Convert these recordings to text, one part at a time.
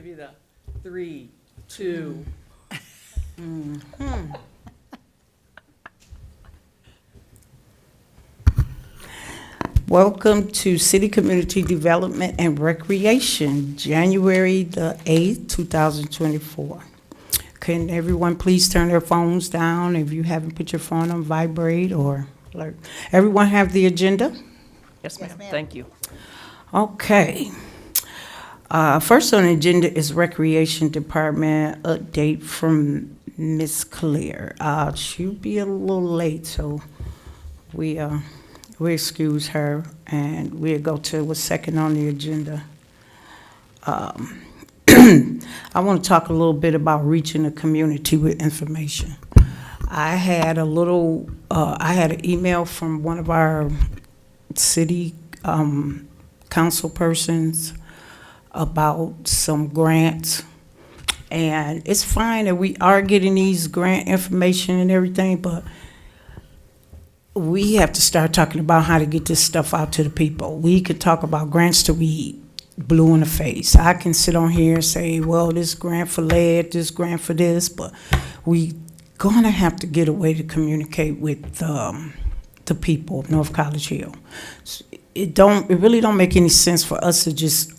give you the 3, 2. Welcome to City Community Development and Recreation, January the 8th, 2024. Can everyone please turn their phones down if you haven't put your phone on vibrate or alert? Everyone have the agenda? Yes, ma'am. Thank you. Okay. First on the agenda is Recreation Department update from Miss Claire. She'll be a little late, so we excuse her, and we'll go to what's second on the agenda. I want to talk a little bit about reaching the community with information. I had an email from one of our city council persons about some grants, and it's fine that we are getting these grant information and everything, but we have to start talking about how to get this stuff out to the people. We could talk about grants till we blue in the face. I can sit on here and say, well, this grant for lead, this grant for this, but we gonna have to get a way to communicate with the people of North College Hill. It really don't make any sense for us to just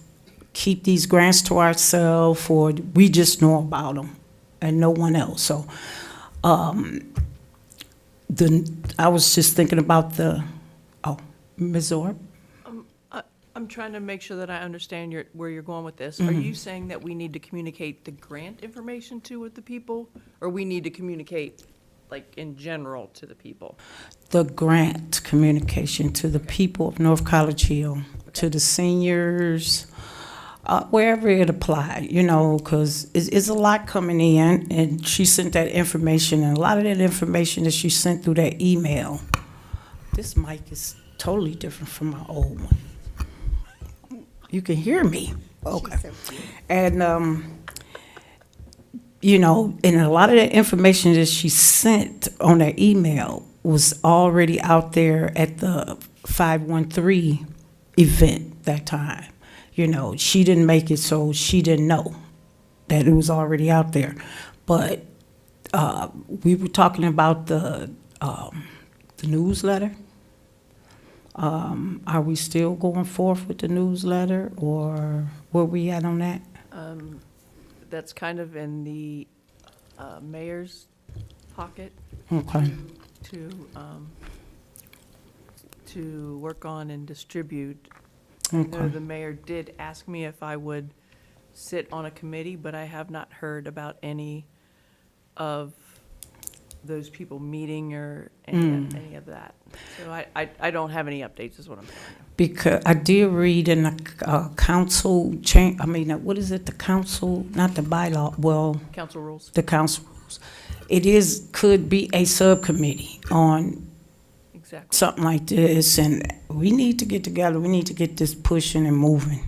keep these grants to ourselves, or we just know about them and no one else. So I was just thinking about Ms. Orb? I'm trying to make sure that I understand where you're going with this. Are you saying that we need to communicate the grant information with the people, or we need to communicate, like, in general to the people? The grant communication to the people of North College Hill, to the seniors, wherever it applied, because it's a lot coming in, and she sent that information, and a lot of that information that she sent through that email, this mic is totally different from my old one. You can hear me. Okay. And, and a lot of that information that she sent on that email was already out there at the 513 event that time. She didn't make it, so she didn't know that it was already out there. But we were talking about the newsletter. Are we still going forth with the newsletter, or where we at on that? That's kind of in the mayor's pocket. Okay. To work on and distribute. Okay. I know the mayor did ask me if I would sit on a committee, but I have not heard about any of those people meeting or any of that. So I don't have any updates, is what I'm telling you. Because I did read in the council change. What is it? The council, not the bylaw. Well, Council rules. the council rules. It could be a subcommittee on Exactly. something like this, and we need to get together. We need to get this pushing and moving.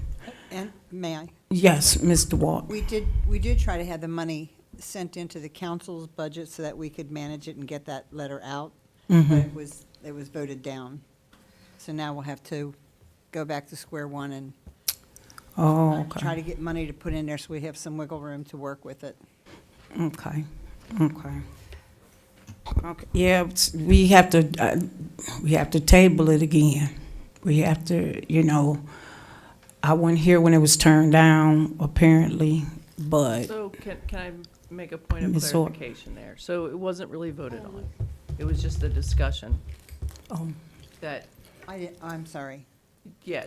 And may I? Yes, Mr. Walt. We did try to have the money sent into the council's budget so that we could manage it and get that letter out. Mm-hmm. But it was voted down. So now we'll have to go back to square one and try to get money to put in there so we have some wiggle room to work with it. Okay. Yeah, we have to table it again. We have to, I wasn't here when it was turned down, apparently, but. So can I make a point of Ms. clarification there? So it wasn't really voted on. It was just a discussion Oh, that, I'm sorry. yeah,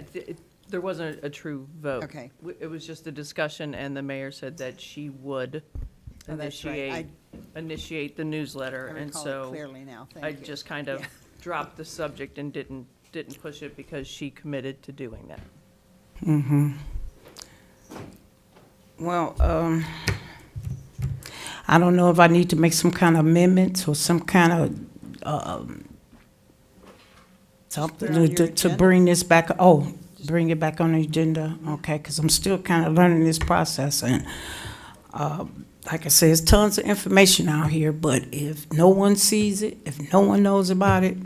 there wasn't a true vote. Okay. It was just a discussion, and the mayor said that she would Oh, that's right. initiate the newsletter, I and recall so it clearly now. Thank I you. just kind of Yeah. dropped the subject and didn't push it because she committed to doing that. mm-hmm. Well, I don't know if I need to make some kind of amendments or some kind of something Put it on your to agenda? bring this back. Bring it back on the agenda, okay? Because I'm still kind of learning this process, and like I said, there's tons of information out here, but if no one sees it, if no one knows about it,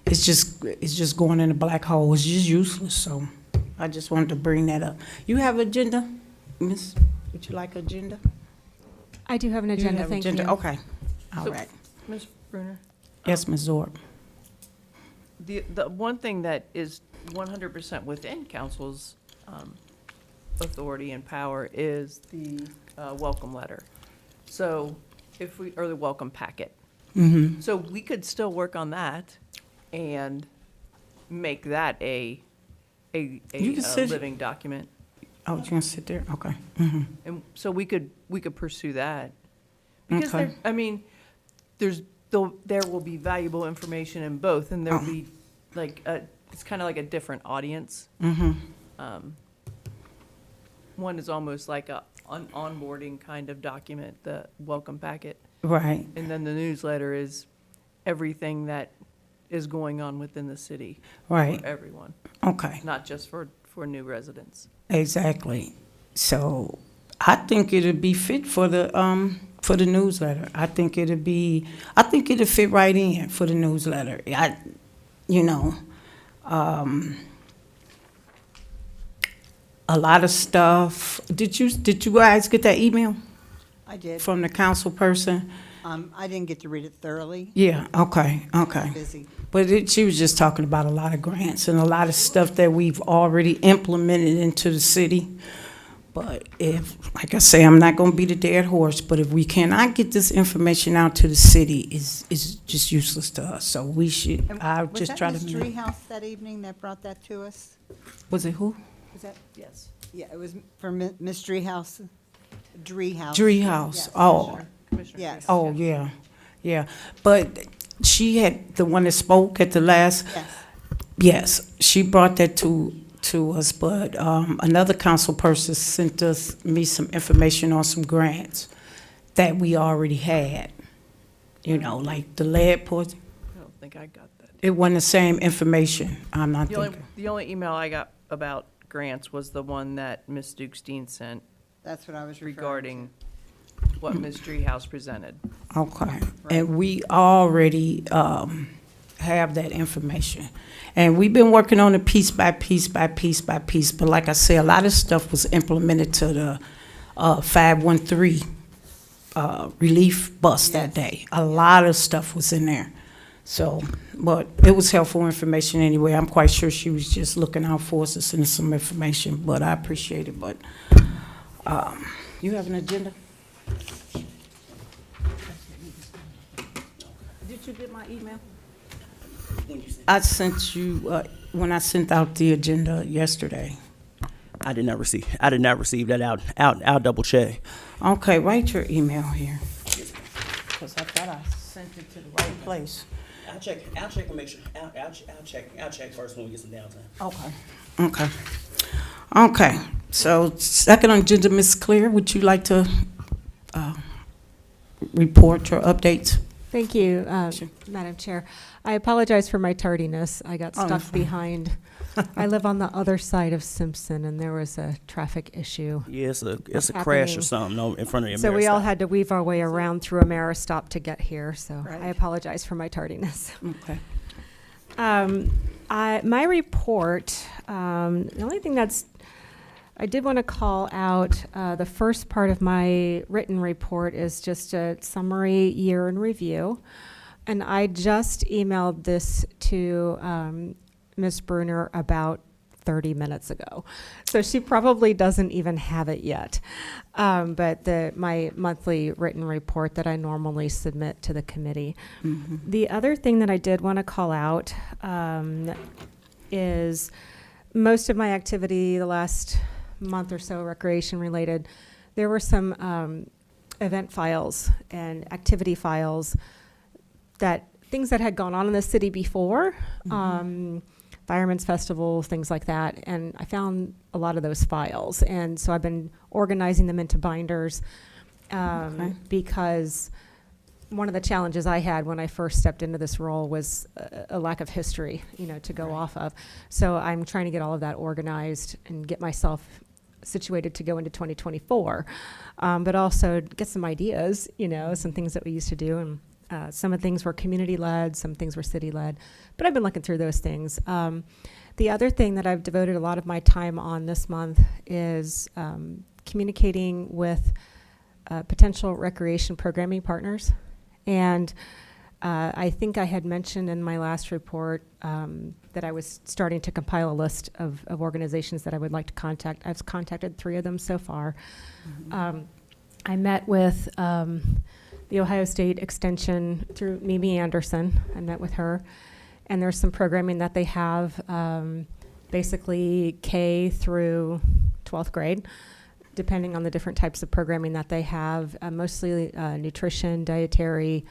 it's just going in a black hole. It's just useless. So I just wanted to bring that up. You have agenda, Miss? Would you like agenda? I do have an You agenda, have thank agenda? you. Okay, all So- right. Ms. Bruner? Yes, Ms. Zorb. The one thing that is 100% within council's authority and power is the welcome letter. So or the welcome packet. Mm-hmm. So we could still work on that and make that a You can sit- living document. Oh, you gonna sit there? Okay. Mm-hmm. And so we could pursue that. Because Okay. there, I mean, there will be valuable information in both, and there'll be like, it's kind of like a different audience. Mm-hmm. One is almost like an onboarding kind of document, the welcome packet. Right, And then the newsletter is everything that is going on within the city right. for everyone, Okay, not just for new residents. exactly. So I think it'd be fit for the newsletter. I think it'd fit right in for the newsletter. A lot of stuff. Did you guys get that email I did. from the council person? I didn't get to read it thoroughly. Yeah, okay. Busy. But she was just talking about a lot of grants and a lot of stuff that we've already implemented into the city. But like I say, I'm not gonna beat a dead horse, but if we cannot get this information out to the city, it's just useless to us. So we should, I'll just try to. Was that Ms. Treehouse that evening that brought that to us? Was it who? Was that, Yes. yeah, it was for Ms. Treehouse? Treehouse. Treehouse, Yes, oh, Commissioner Yes. Treehouse. oh, yeah. But she had, the one that spoke at the last, Yes. yes, she brought that to us, but another council person sent me some information on some grants that we already had. Like the lead portion. I don't think I got that. It wasn't the same information, I'm not thinking. The only email I got about grants was the one that Ms. Dukestein sent That's what I was referring to. regarding what Ms. Treehouse presented. Okay, and we already have that information. And we've been working on it piece by piece by piece by piece, but like I say, a lot of stuff was implemented to the 513 relief bus that day. A lot of stuff was in there. So, but it was helpful information anyway. I'm quite sure she was just looking out for us to send us some information, but I appreciate it. But you have an agenda? Did you get my email? I sent you, when I sent out the agenda yesterday. I did not receive that out. I'll double check. Okay, write your email here. Because I thought I sent it to the right place. I'll check and make sure. I'll check first when we get some downtime. Okay, so second on agenda, Ms. Clear, would you like to report your updates? Thank you, Sure. Madam Chair. I apologize for my tardiness. I got Oh, no, stuck fine. behind. I live on the other side of Simpson, and there was a traffic issue. Yeah, it's a crash Happening. or something in front of the So we all Ameristop. had to weave our way around through Ameristop to get here, so Right. I apologize for my tardiness. Okay. My report, the only thing I did want to call out, the first part of my written report is just a summary year in review. And I just emailed this to Ms. Bruner about 30 minutes ago. So she probably doesn't even have it yet. But my monthly written report that I normally submit to the committee. Mm-hmm. The other thing that I did want to call out is most of my activity the last month or so, recreation related, there were some event files and activity files things that had gone on in the city before, Fireman's Festival, things like that. And I found a lot of those files. And so I've been organizing them into binders because one of the challenges I had when I first stepped into this role was a lack of history, to go off of. So I'm trying to get all of that organized and get myself situated to go into 2024, but also get some ideas, some things that we used to do. And some of the things were community-led, some things were city-led, but I've been looking through those things. The other thing that I've devoted a lot of my time on this month is communicating with potential recreation programming partners. And I think I had mentioned in my last report that I was starting to compile a list of organizations that I would like to contact. I've contacted 3 of them so far. I met with the Ohio State Extension through Mimi Anderson. I met with her. And there's some programming that they have, basically K through 12th grade, depending on the different types of programming that they have, mostly nutrition, dietary.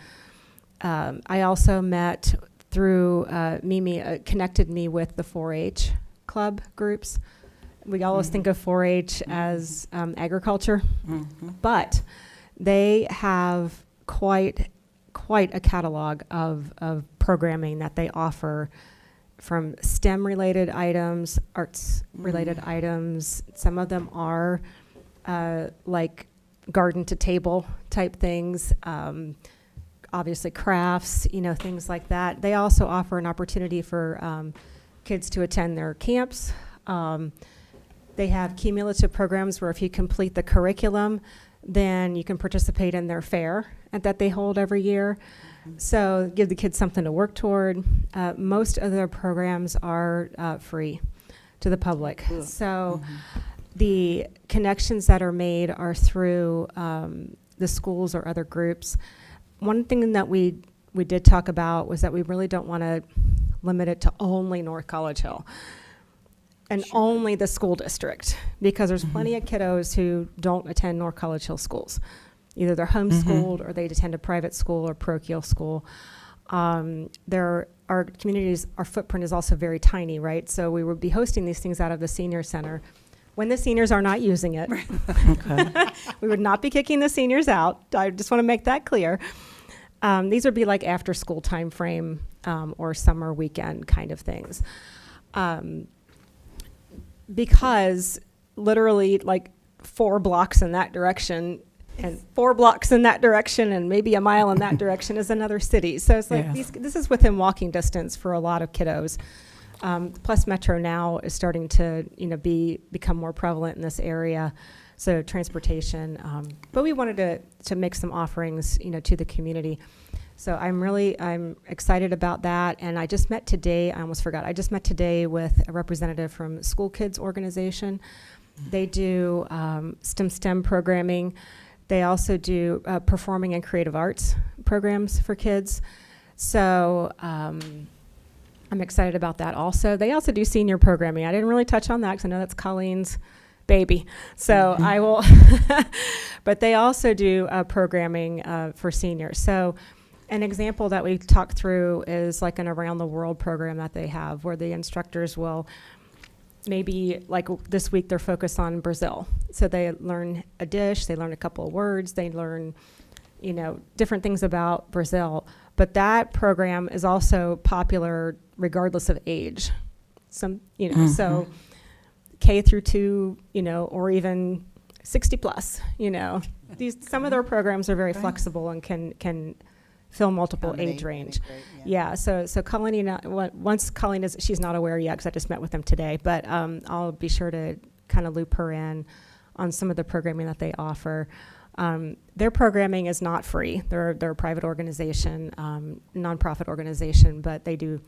I also met through Mimi, connected me with the 4-H club groups. We always think of 4-H as agriculture, but they have quite a catalog of programming that they offer, from STEM-related items, arts-related items. Some of them are like garden-to-table type things, obviously crafts, things like that. They also offer an opportunity for kids to attend their camps. They have cumulative programs where if you complete the curriculum, then you can participate in their fair that they hold every year. So give the kids something to work toward. Most of their programs are free to the public. So the connections that are made are through the schools or other groups. One thing that we did talk about was that we really don't want to limit it to only North College Hill and only the school district, because there's plenty of kiddos who don't attend North College Hill schools. Either they're homeschooled or they attend a private school or parochial school. Our communities, our footprint is also very tiny, right? So we would be hosting these things out of the senior center when the seniors are not using it. We would not be kicking the seniors out. I just want to make that clear. These would be like after school time frame or summer weekend kind of things. Because literally like 4 blocks in that direction and 4 blocks in that direction and maybe a mile in that direction is another city. So it's like this is within walking distance for a lot of kiddos. Plus Metro now is starting to become more prevalent in this area. So transportation, but we wanted to make some offerings to the community. So I'm excited about that. And I just met today, I almost forgot, I just met today with a representative from School Kids Organization. They do STEM programming. They also do performing and creative arts programs for kids. So I'm excited about that also. They also do senior programming. I didn't really touch on that because I know that's Colleen's baby. So I will, but they also do programming for seniors. So an example that we talked through is like an around the world program that they have where the instructors will maybe, like this week, they're focused on Brazil. So they learn a dish, they learn a couple of words, they learn, different things about Brazil. But that program is also popular regardless of age. So K through 2, or even 60 plus, some of their programs are very flexible and can fill multiple age range. Yeah. So Colleen, once Colleen she's not aware yet because I just met with them today, but I'll be sure to kind of loop her in on some of the programming that they offer. Their programming is not free. They're a private organization, nonprofit organization, but they do.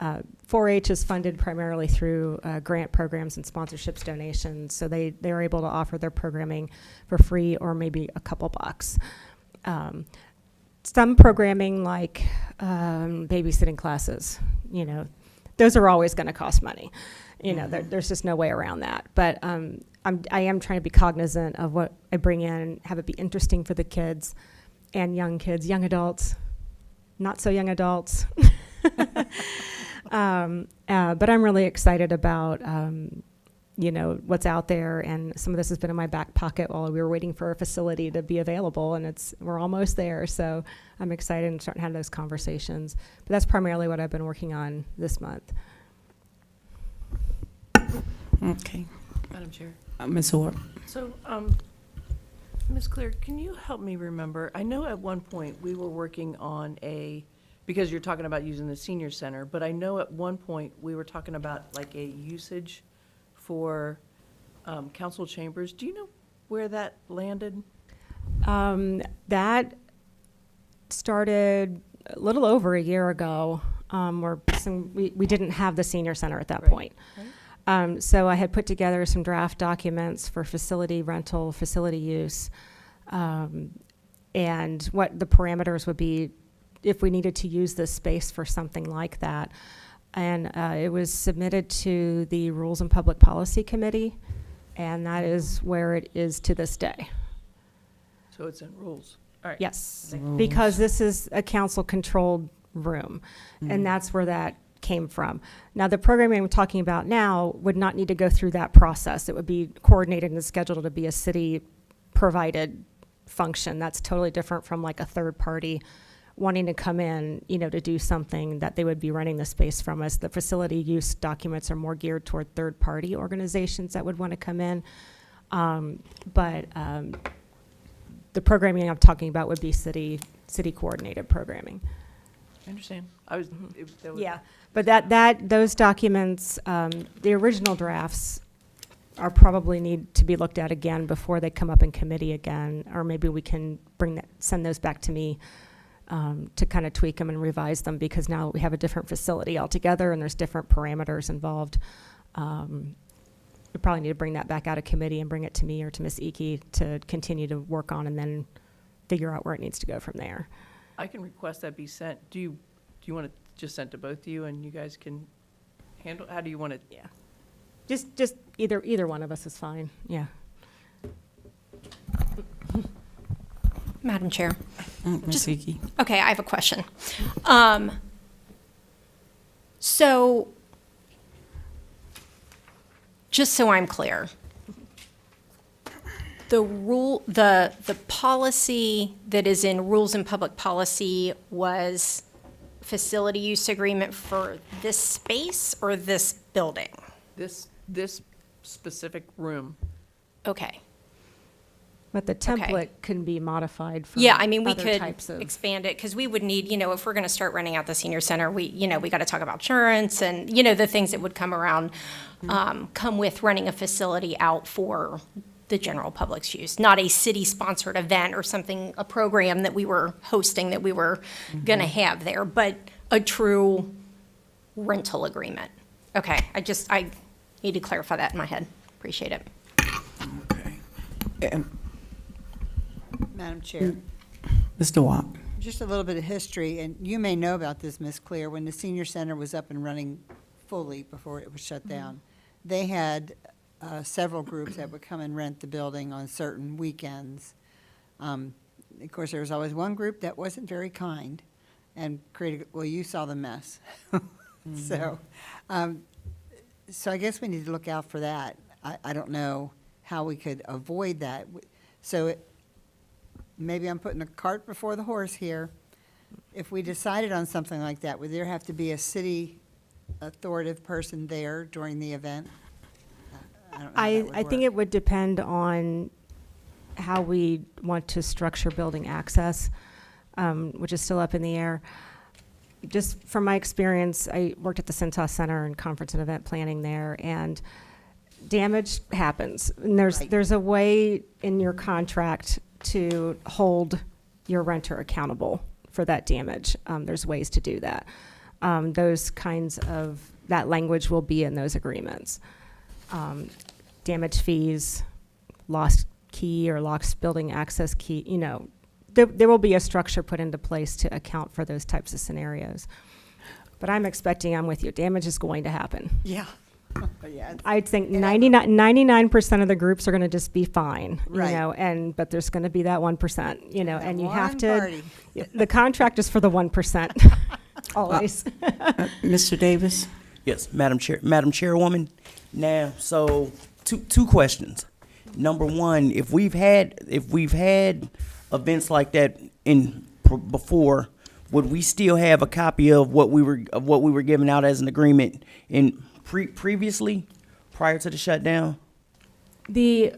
4-H is funded primarily through grant programs and sponsorships, donations. So they're able to offer their programming for free or maybe a couple bucks. Some programming like babysitting classes, those are always going to cost money. There's just no way around that. But I am trying to be cognizant of what I bring in and have it be interesting for the kids, young adults, not so young adults. But I'm really excited about what's out there, and some of this has been in my back pocket while we were waiting for a facility to be available, and we're almost there. So I'm excited and starting to have those conversations. But that's primarily what I've been working on this month. Okay. Madam Chair. Ms. Orr. So, Ms. Clear, can you help me remember? I know at one point we were working on because you're talking about using the senior center, but I know at one point we were talking about like a usage for council chambers. Do you know where that landed? That started a little over a year ago, we didn't have the senior center at that Right. point. So I had put together some draft documents for facility rental, facility use, and what the parameters would be if we needed to use this space for something like that. And it was submitted to the Rules and Public Policy Committee, and that is where it is to this day. So it's in rules. All right. Yes, because this is a council-controlled room, and that's where that came from. Now, the programming I'm talking about now would not need to go through that process. It would be coordinated and scheduled to be a city-provided function. That's totally different from like a third party wanting to come in, to do something that they would be renting the space from us. The facility use documents are more geared toward third-party organizations that would want to come in. But the programming I'm talking about would be city coordinated programming. I understand. I was, that was. Yeah, but those documents, the original drafts are probably need to be looked at again before they come up in committee again, or maybe we can send those back to me to kind of tweak them and revise them, because now we have a different facility altogether and there's different parameters involved. We probably need to bring that back out of committee and bring it to me or to Ms. Ike to continue to work on, and then figure out where it needs to go from there. I can request that be sent. Do you want it just sent to both of you and you guys can handle, how do you want it? Yeah. Just either one of us is fine, yeah. Madam Chair. Ms. Hickey. Okay, I have a question. So, just so I'm clear, the policy that is in Rules and Public Policy was facility use agreement for this space or this building? This specific room. Okay. But the template can be modified for Yeah, I mean, we other could types of. expand it, because we would need, if we're going to start renting out the senior center, we got to talk about insurance and, the things that would come around, come with renting a facility out for the general public's use, not a city-sponsored event or something, a program that we were hosting that we were going to have there, but a true rental agreement. Okay, I need to clarify that in my head. Appreciate it. Okay. Madam Chair, Mr. Watt. just a little bit of history, and you may know about this, Ms. Clear, when the senior center was up and running fully before it was shut down, they had several groups that would come and rent the building on certain weekends. Of course, there was always one group that wasn't very kind and created, well, you saw the mess. So I guess we need to look out for that. I don't know how we could avoid that. So maybe I'm putting the cart before the horse here. If we decided on something like that, would there have to be a city authoritative person there during the event? I don't know how that would I think work. it would depend on how we want to structure building access, which is still up in the air. Just from my experience, I worked at the Cintas Center in conference and event planning there, and damage happens. And Right. there's a way in your contract to hold your renter accountable for that damage. There's ways to do that. Those kinds of, that language will be in those agreements. Damage fees, lost key or lost building access key, there will be a structure put into place to account for those types of scenarios. But I'm with you, damage is going to happen. Yeah. Yeah. I'd think 99% of the groups are going to just be fine, Right. but there's going to be that 1%, and you have one to, party. the contract is for the 1%, always. Mr. Davis? Yes, Madam Chairwoman. Now, so two questions. Number one, if we've had events like that before, would we still have a copy of what we were giving out as an agreement in previously, prior to the shutdown? The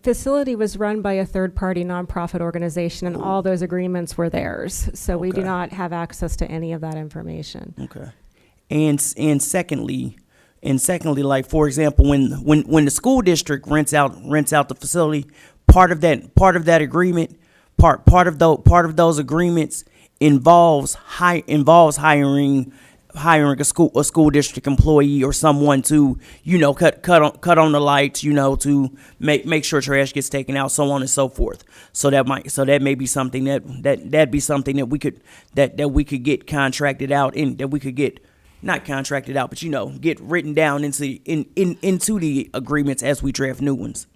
facility was run by a third-party nonprofit organization, and all those agreements were theirs. So we do Okay. not have access to any of that information. Okay. And secondly, And secondly, like for example, when the school district rents out the facility, part of that agreement, part of those agreements involves hiring a school district employee or someone to, cut on the lights, to make sure trash gets taken out, so on and so forth. So that may be something that'd be something that we could get contracted out, and that we could get not contracted out, but get written down into the agreements as we draft new ones.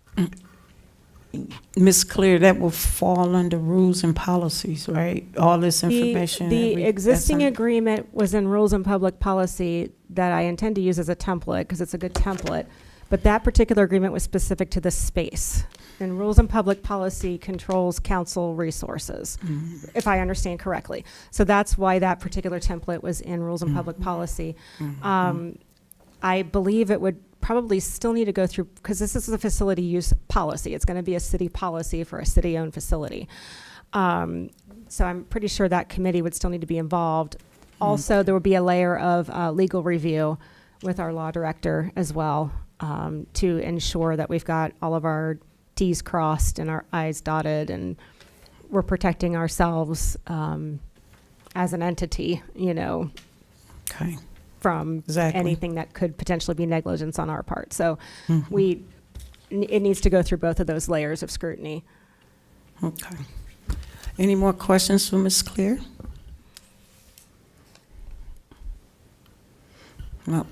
Ms. Clear, that will fall under rules and policies, right? All this information. The existing agreement was in rules and public policy that I intend to use as a template, because it's a good template. But that particular agreement was specific to the space. And rules and public policy controls council resources, if I understand correctly. So that's why that particular template was in rules and public policy. I believe it would probably still need to go through, because this is a facility use policy. It's going to be a city policy for a city-owned facility. So I'm pretty sure that committee would still need to be involved. Also, there would be a layer of legal review with our law director as well, to ensure that we've got all of our T's crossed and our I's dotted, and we're protecting ourselves as an entity, Okay. from Exactly. anything that could potentially be negligence on our part. So it needs to go through both of those layers of scrutiny. Okay. Any more questions for Ms. Clear? No.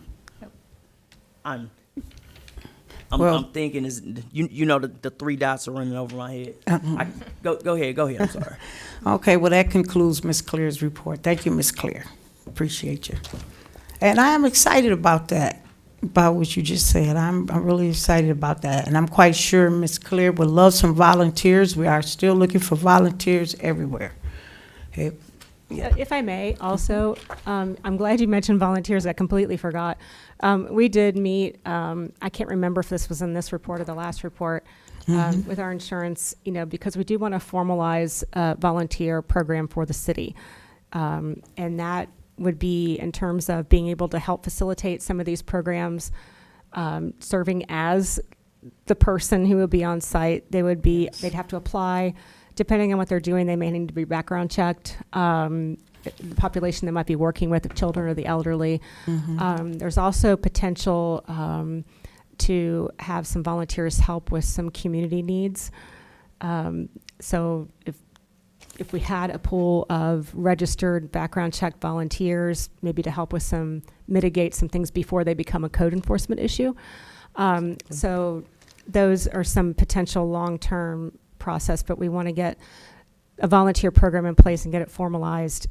Well- I'm thinking is the three dots are running over my head. Go ahead. I'm sorry. Okay, well, that concludes Ms. Clear's report. Thank you, Ms. Clear. Appreciate you. And I am excited about that, about what you just said. I'm really excited about that. And I'm quite sure Ms. Clear would love some volunteers. We are still looking for volunteers everywhere. Okay. If I may, also, I'm glad you mentioned volunteers. I completely forgot. We did meet, I can't remember if this was in this report or the last report, with our insurance, because we do want to formalize a volunteer program for the city. And that would be in terms of being able to help facilitate some of these programs, serving as the person who would be on site. They'd have to apply. Depending on what they're doing, they may need to be background checked. The population they might be working with, the children or the elderly. There's also potential to have some volunteers help with some community needs. So if we had a pool of registered background check volunteers, maybe to help with mitigate some things before they become a code enforcement issue. So those are some potential long-term process, but we want to get a volunteer program in place and get it formalized,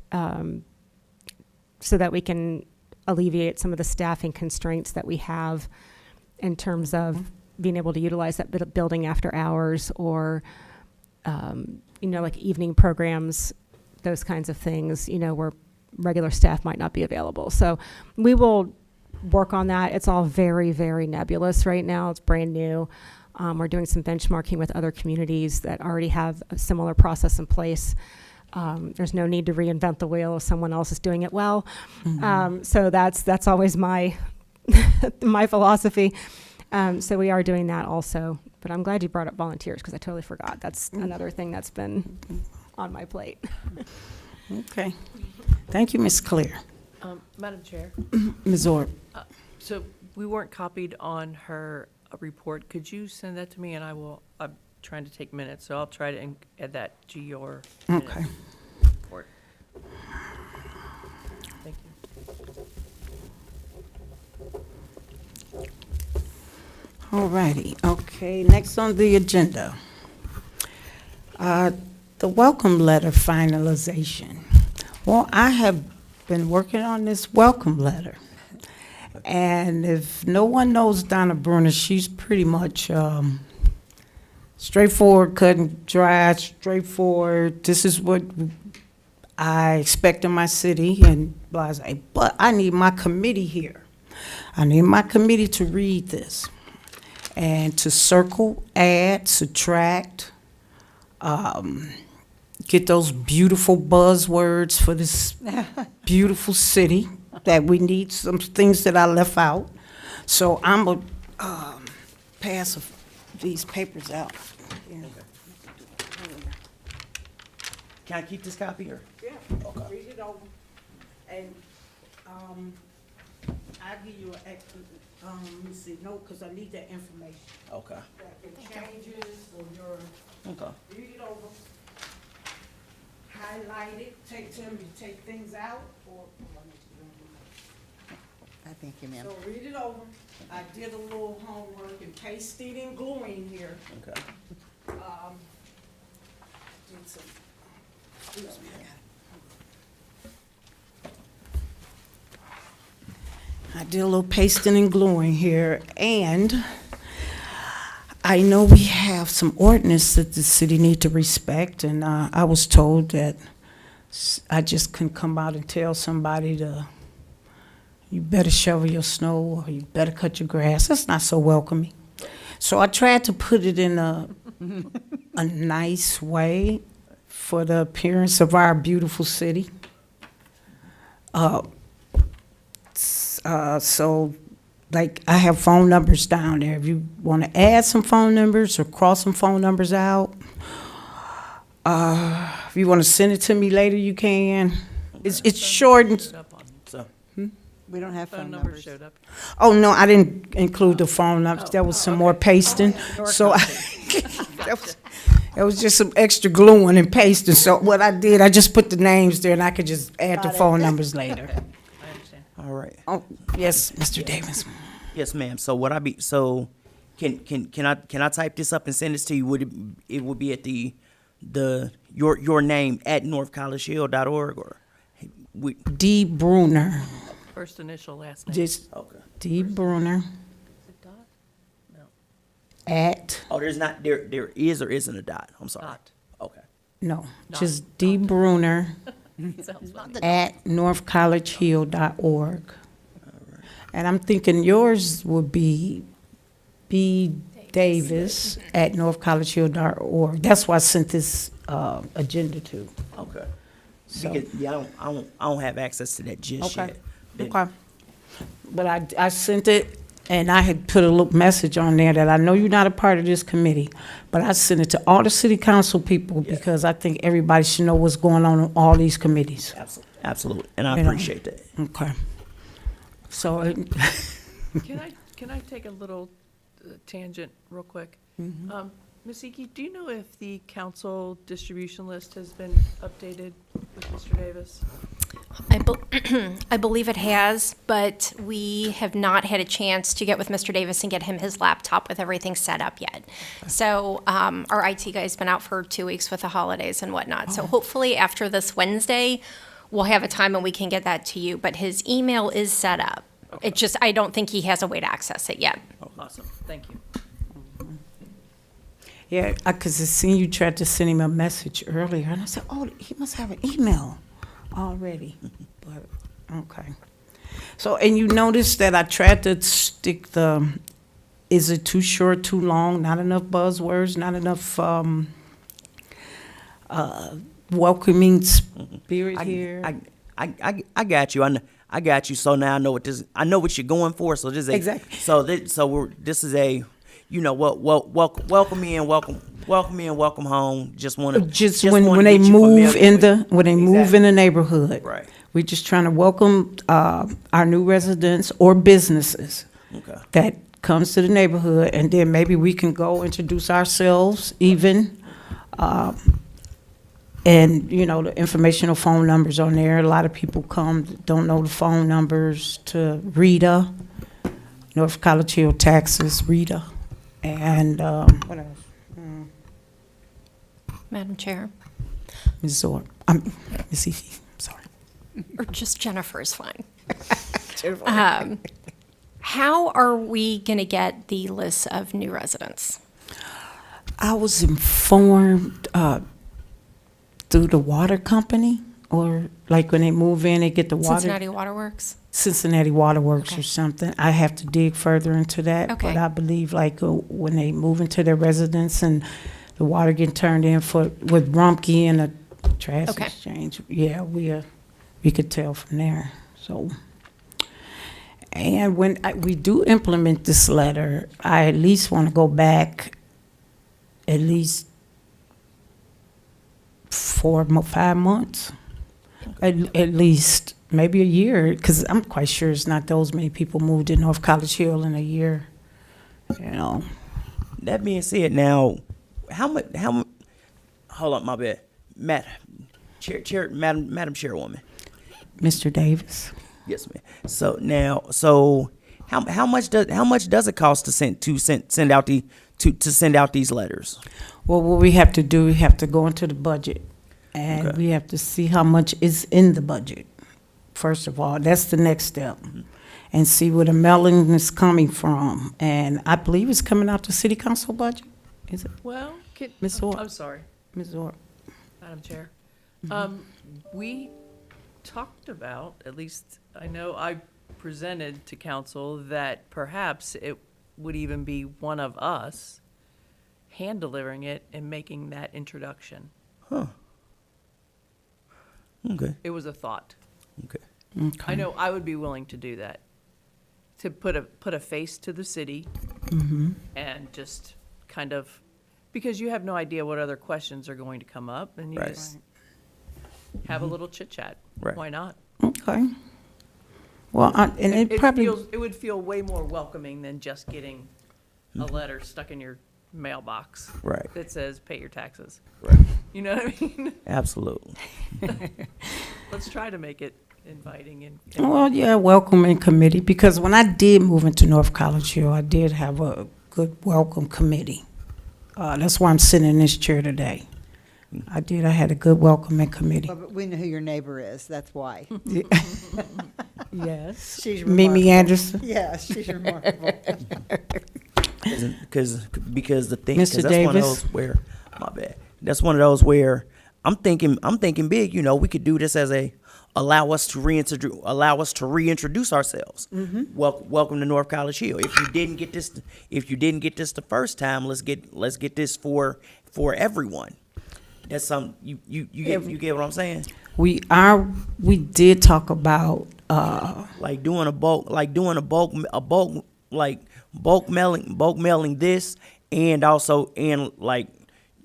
so that we can alleviate some of the staffing constraints that we have in terms of being able to utilize that building after hours, or like evening programs, those kinds of things, where regular staff might not be available. So we will work on that. It's all very, very nebulous right now. It's brand new. We're doing some benchmarking with other communities that already have a similar process in place. There's no need to reinvent the wheel if someone else is doing it well. So that's always my my philosophy. So we are doing that also. But I'm glad you brought up volunteers, because I totally forgot. That's another thing that's been on my plate. Okay. Thank you, Ms. Clear. Madam Chair, Ms. Orr. so we weren't copied on her report. Could you send that to me, and I'm trying to take minutes, so I'll try to add that to your minutes Okay. report. Thank you. All righty. Okay, next on the agenda, the welcome letter finalization. Well, I have been working on this welcome letter. And if no one knows Donna Bruner, she's pretty much straightforward, cut and dry, straightforward. This is what I expect in my city, and blah, blah. But I need my committee here. I need my committee to read this and to circle, add, subtract, get those beautiful buzzwords for this beautiful city that we need, some things that I left out. So I'm gonna, pass these papers out. Yeah. Can I keep this copy or? Yeah, read it over. And, I'll give you let me see, no, because I need that information. Okay. Like your changes or your, Okay. read it over. Highlight it, tell me to take things out, or. I thank you, ma'am. So read it over. I did a little homework and pasted and gluing here. Okay. Did some, excuse me. I did a little pasting and gluing here, and I know we have some ordinance that the city need to respect, and I was told that I just couldn't come out and tell somebody you better shovel your snow or you better cut your grass. That's not so welcoming. So I tried to put it in a nice way for the appearance of our beautiful city. So, like, I have phone numbers down there. If you want to add some phone numbers or cross some phone numbers out, if you want to send it to me later, you can. It's short and, Showed up on- So, We don't have Phone phone number numbers. showed up. oh, no, I didn't include the phone numbers. There was some more pasting. So that was just some extra gluing and pasting. So what I did, I just put the names there and I could just add the phone numbers later. I understand. all right. Oh, yes, Mr. Davis. Yes, ma'am. So can I type this up and send this to you? Would it would be at your name at northcollegehill.org or we D. Bruner. First initial, last name. Just okay. D. Bruner Is it dot? No. at, Oh, there is or isn't a dot. I'm sorry. Dot. Okay. no, Not- just D. Bruner Sounds funny. at northcollegehill.org. And I'm thinking yours would be B. Davis at northcollegehill.org. That's why I sent this agenda to. Okay. So- Because, yeah, I don't have access to that just Okay. yet. Then- Okay. But I sent it, and I had put a little message on there that I know you're not a part of this committee, but I sent it to all the city council people Yeah. because I think everybody should know what's going on in all these committees. Absolutely. And I You know. appreciate that. Okay. So, Can I take a little tangent real quick? Ms. Iki, do you know if the council distribution list has been updated with Mr. Davis? I believe it has, but we have not had a chance to get with Mr. Davis and get him his laptop with everything set up yet. So our IT guy's been out for 2 weeks with the holidays and whatnot. So hopefully after this Wednesday, we'll have a time and we can get that to you. But his email is set up. It just, I don't think he has a way to access it yet. Awesome, thank you. yeah, because I seen you tried to send him a message earlier, and I said, oh, he must have an email already. But, okay. So, and you noticed that I tried to stick is it too short, too long, not enough buzzwords, not enough welcoming spirit here? I got you. I got you. So now I know what you're going for. So this is Exactly. this is a, welcome in, welcome home. Just want to Just when they get you move familiar with- in Exactly. the neighborhood. Right. We're just trying to welcome our new residents or businesses Okay. that comes to the neighborhood, and then maybe we can go introduce ourselves even. And, the informational phone numbers on there. A lot of people come, don't know the phone numbers to Rita, North College Hill Taxes, Rita, and what else? Madam Chair, Ms. Zor, Ms. Efi, sorry. or just Jennifer is fine. How are we going to get the list of new residents? I was informed through the water company, or like when they move in, they get the water. Cincinnati Waterworks? Cincinnati Waterworks Okay. or something. I have to dig further into that. Okay. But I believe when they move into their residence and the water getting turned in with Rumpke and a trash Okay. exchange, yeah, we could tell from there. So, And when we do implement this letter, I at least want to go back at least 5 months, at least, maybe a year, because I'm quite sure it's not those many people moved to North College Hill in a year, you know. That being said, now, hold up, my bad. Madam Chairwoman. Mr. Davis? Yes, ma'am. So how much does it cost to send out these letters? Well, what we have to do, we have to go into the budget, and Okay. we have to see how much is in the budget. First of all, that's the next step, and see where the mailing is coming from. And I believe it's coming out the city council budget, is it? Well, Ms. Orr? I'm sorry, Ms. Orr? Madam Chair. We talked about, at least I know I presented to council, that perhaps it would even be one of us hand delivering it and making that introduction. Huh. Okay. It was a thought. Okay. Okay. I know I would be willing to do that, to put a face to the city and just kind of, because you have no idea what other questions are going to come up, and you Right. just have a little chit chat. Right. Why not? Okay. Well, and it probably, It would feel way more welcoming than just getting a letter stuck in your mailbox. Right. That says, pay your taxes. Right. You know what I mean? Absolutely. Let's try to make it inviting and. well, yeah, welcoming committee, because when I did move into North College Hill, I did have a good welcome committee. That's why I'm sitting in this chair today. I had a good welcoming committee. Well, but we know who your neighbor is, that's why. Yes. She's Mimi remarkable. Anderson. Yes, she's remarkable. Because the thing, Mr. because that's one of Davis? those where, my bad. That's one of those where I'm thinking big. You know, we could do this as allow us to reintroduce ourselves. Welcome to North College Hill. If you didn't get this the first time, let's get this for everyone. That's some you get what I'm saying? We did talk about, Like doing a bulk mailing this, and also, and like,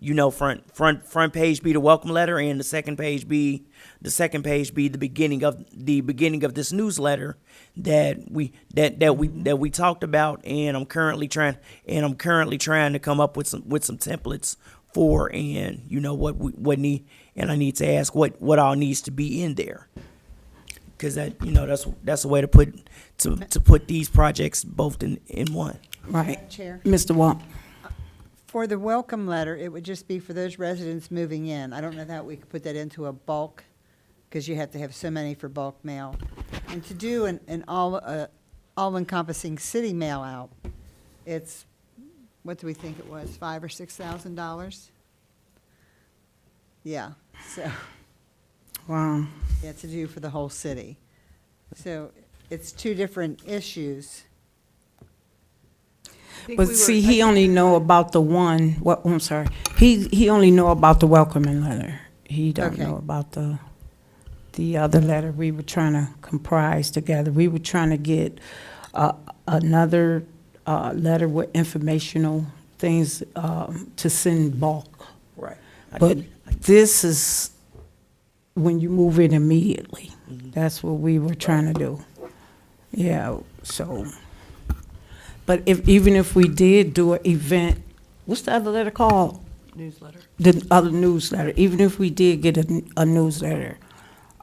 you know, front page be the welcome letter, and the second page be the beginning of this newsletter that we talked about, and I'm currently trying to come up with some templates for, and you know what need, and I need to ask what all needs to be in there, because that, you know, that's a way to put these projects both in one. right, Chair, Mr. Wong. for the welcome letter, it would just be for those residents moving in. I don't know how we could put that into a bulk, because you have to have so many for bulk mail. And to do an all-encompassing city mail out, it's, what do we think it was, $5,000 or $6,000? Yeah, so, Wow. yeah, to do for the whole city. So it's two different issues. But see, he only know about the one, I'm sorry. He only know about the welcoming letter. He don't Okay. know about the other letter we were trying to comprise together. We were trying to get another letter with informational things to send bulk. Right. But this is when you move in immediately. That's what we were trying to do. Yeah, so. But even if we did do an event, what's the other letter called? Newsletter. The other newsletter. Even if we did get a newsletter,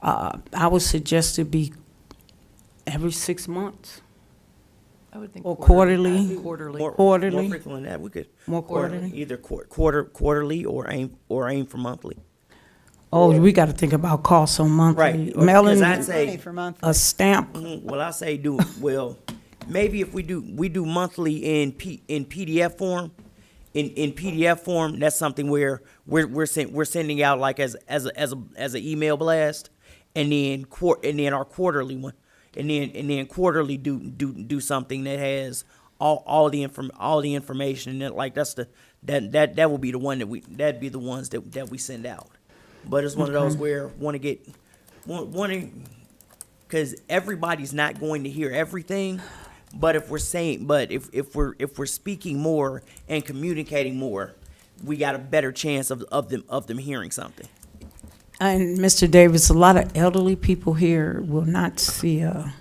I would suggest it be every 6 months. I would think. Or quarterly. Quarterly. More Quarterly. frequent than that, we could. More quarterly. Either quarterly or aim for monthly. Oh, we got to think about costs on monthly. Right, Mailing because I'd say- Money for monthly. a stamp. Well, I say maybe if we do monthly in PDF form. In PDF form, that's something where we're sending out like as an email blast, and then our quarterly one, and then quarterly do something that has all the information, and then, like that will be the one that'd be the ones that we send out. But it's one of those where want to because everybody's not going to hear everything. But if we're speaking more and communicating more, we got a better chance of them hearing something. And Mr. Davis, a lot of elderly people here will not see a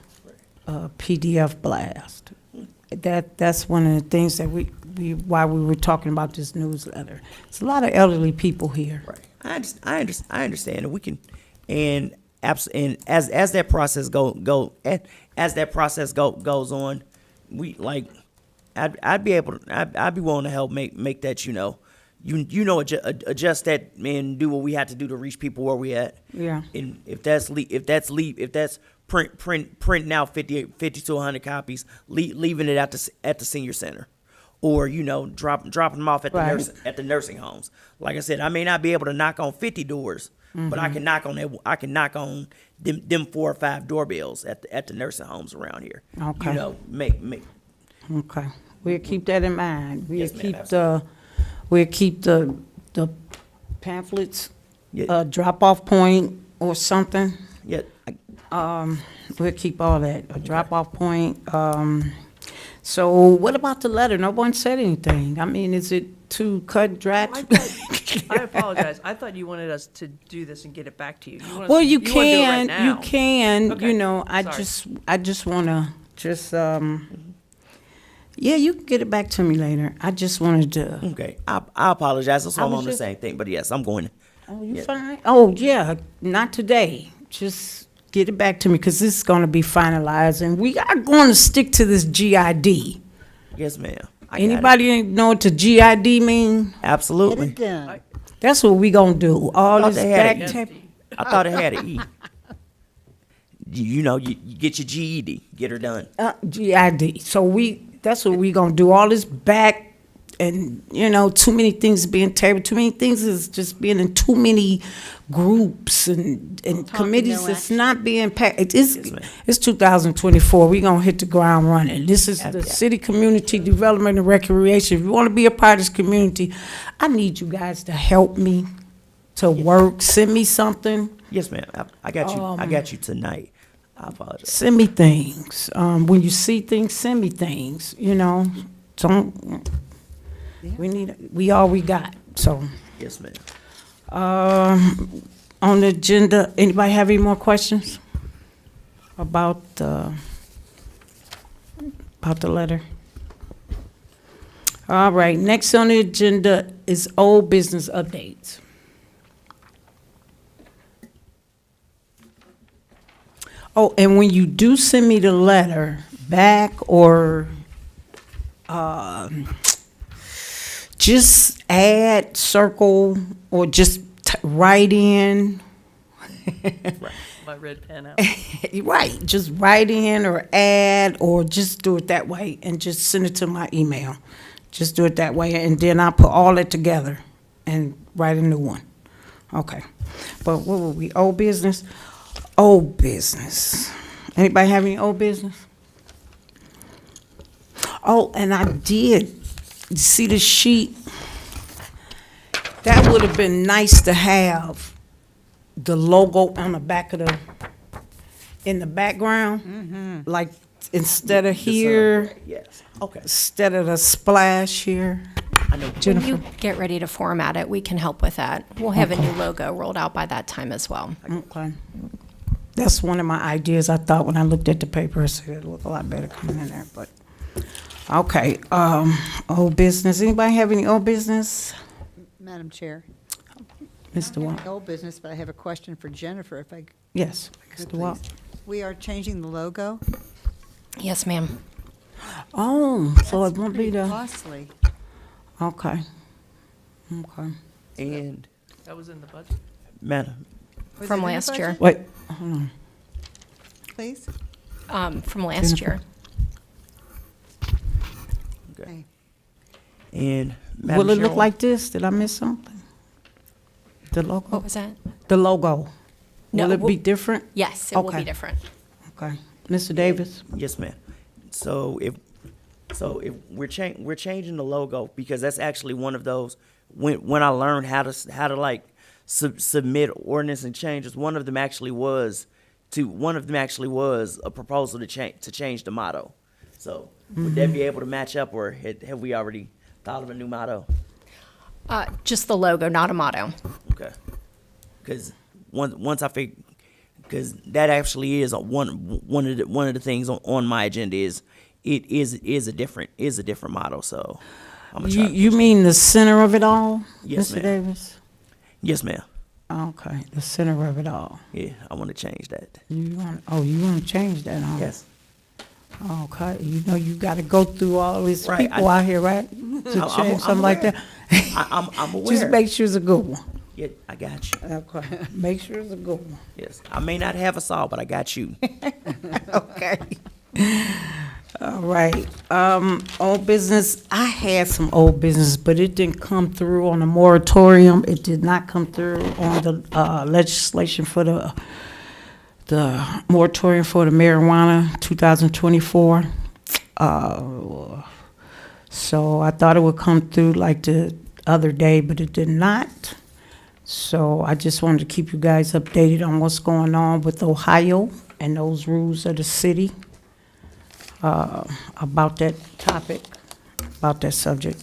PDF blast. That's one of the things that why we were talking about this newsletter. It's a lot of elderly people here. Right. I understand, and we can, and as that process goes on, we like, I'd be willing to help make that, adjust that and do what we have to do to reach people where we at. Yeah. And if that's printing out 50 to 100 copies, leaving it at the senior center, or dropping them off at the nursing homes. Like I said, I may not be able to knock on 50 doors, but I can knock on them 4 or 5 doorbells at the nursing homes around here. Okay. Make. Okay, we'll keep that in mind. Yes, ma'am, We'll keep the pamphlets, Yeah. drop-off point or something. Yeah. We'll keep all that, a drop-off point. So what about the letter? No one said anything. I mean, is it too cut and dry? I apologize. I thought you wanted us to do this and get it back to you. Well, you wanna do it right can, now. you can, Okay, I sorry. just wanna, yeah, you can get it back to me later. I just wanted to, Okay. I apologize. That's why I'm was on the just- same thing. But yes, I'm going to. oh, you Yeah. fine? Oh, yeah, not today. Just get it back to me, because this is gonna be finalized, and we are going to stick to this GID. Yes, ma'am. I got it. Anybody know what the GID mean? Get Absolutely. it done. That's what we gonna do. All Thought this they had back it. tape. I thought it had an E. You get your GED, get her done. GID. So that's what we gonna do. All this back, and too many things being tabled. Too many things is just being in too many groups and committees. no It's action. not being packed. Yes, ma'am. It's 2024. We gonna hit the ground running. This is the Yeah. city community development and recreation. If you want to be a part of this community, I need you guys to help me to work. Send me something. Yes, ma'am. I got you. I got you tonight. I apologize. Send me things. When you see things, send me things. Don't. We all we got. So, Yes, ma'am. on the agenda, anybody have any more questions about the letter? All right. Next on the agenda is old business updates. Oh, and when you do send me the letter back, or just add, circle, or just write in. My red pen out. Right, just write in or add, or just do it that way and just send it to my email. Just do it that way, and then I'll put all that together and write a new one. Okay. But what were we, old business? Old business. Anybody have any old business? Oh, and I did see the sheet. That would have been nice to have the logo on the back of in the background. Like instead of here, Yes. Okay. instead of the splash here. I know. When Jennifer. you get ready to format it, we can help with that. We'll have a new logo rolled out by that time as well. Okay. That's one of my ideas. I thought when I looked at the paper, I said it looked a lot better coming in there, but, okay, old business. Anybody have any old business? Madam Chair. Mr. Watt? Old business, but I have a question for Jennifer, if I Yes, could, Mr. Watt. please. We are changing the logo. Yes, ma'am. Oh, so it won't be Pretty the, costly. okay. Okay. And That was in the budget. madam, Was From it in the last year. budget, Wait, hold on. Please? From last year. Okay. and Madam Will it look Chairwoman, like this? Did I miss something? The logo? What was that? The logo. No, Will it be we'll- different? Yes, it will Okay. be different. Okay. Mr. Davis? Yes, ma'am. So if we're changing the logo, because that's actually one of those when I learned how to like submit ordinance and changes. One of them actually was one of them actually was a proposal to change the motto. So would that be able to match up, or have we already thought of a new motto? Just the logo, not a motto. Okay. Because once I figure, because that actually is one of the things on my agenda is a different motto. So I'm gonna try. You mean the center of it all, Yes, Mr. ma'am. Davis? Yes, ma'am. Okay, the center of it all. Yeah, I want to change that. You want to change that, huh? Yes. Okay, you know you got to go through all these Right, people out here, right? To I'm change something like aware. that. I'm aware. Just make sure it's a good one. Yeah, I got you. Okay, make sure it's a good one. Yes, I may not have us all, but I got you. Okay. All right. Old business. I had some old business, but it didn't come through on the moratorium. It did not come through on the legislation for the moratorium for the marijuana 2024. So I thought it would come through like the other day, but it did not. So I just wanted to keep you guys updated on what's going on with Ohio and those rules of the city about that topic, about that subject.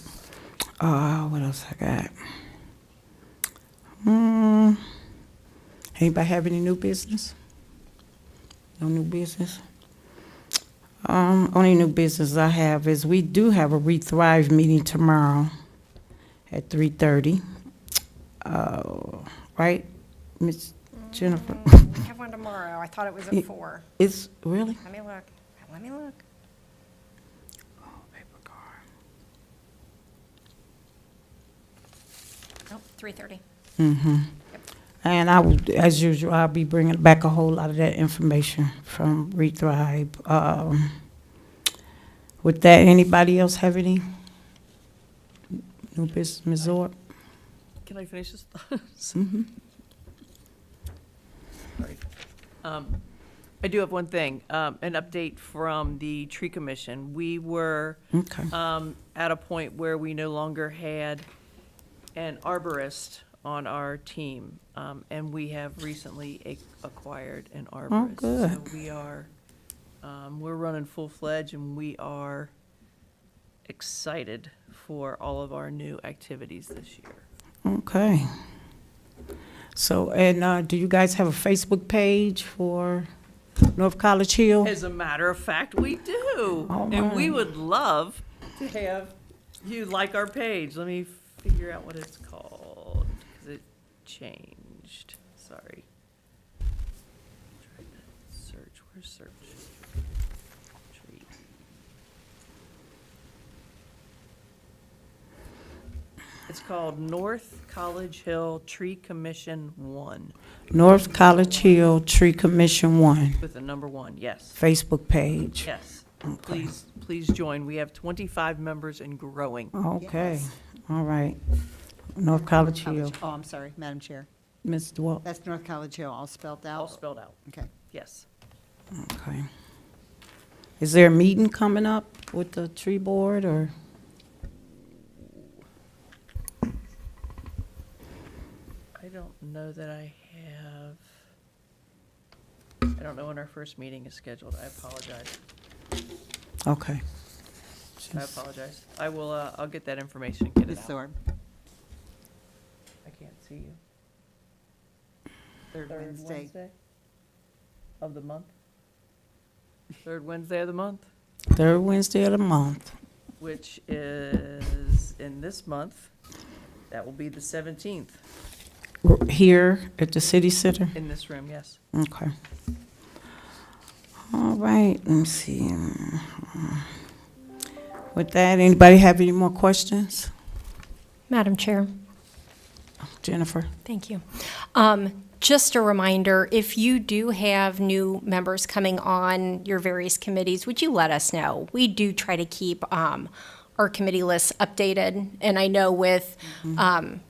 What else I got? Anybody have any new business? No new business? Only new business I have is we do have a ReThrive meeting tomorrow at 3:30. Right, Miss Jennifer? We have one tomorrow. I thought it was Yeah. at 4. It's really? Let me look. Let me look. Nope, 3:30. And I will, as usual, I'll be bringing back a whole lot of that information from ReThrive. With that, anybody else have any new business, Ms. Zorb? Can I finish this? Mhm. Sorry. I do have one thing, an update from the tree commission. We were Okay. at a point where we no longer had an arborist on our team, and we have recently acquired an arborist. good. So we are, we're running full-fledged, and we are excited for all of our new activities this year. Okay. So, and do you guys have a Facebook page for North College Hill? As a matter of fact, we do. All And we right. would love to have you like our page. Let me figure out what it's called, because it changed. Sorry. Trying to search, where's search? Tree. It's called North College Hill Tree Commission 1, North College Hill Tree Commission 1 with the number 1, yes. Facebook page. Yes, please join. We have 25 members and growing. Okay, all right. North College Hill. Oh, I'm sorry, Madam Chair. Ms. DeWalt. That's North College Hill, all spelled out? All spelled out, Okay. yes. Okay. Is there a meeting coming up with the tree board, or? I don't know that I have, I don't know when our first meeting is scheduled. I apologize. Okay. I apologize. I will, I'll get that information and get Ms. it out. Zorb. I can't see you. Third Wednesday. Of the month? Third Wednesday of the month, Third Wednesday of the month. which is in this month. That will be the 17th We're here at the city center? in this room, yes. Okay. All right, let me see. With that, anybody have any more questions? Madam Chair. Jennifer? Thank you. Just a reminder, if you do have new members coming on your various committees, would you let us know? We do try to keep our committee lists updated. And I know with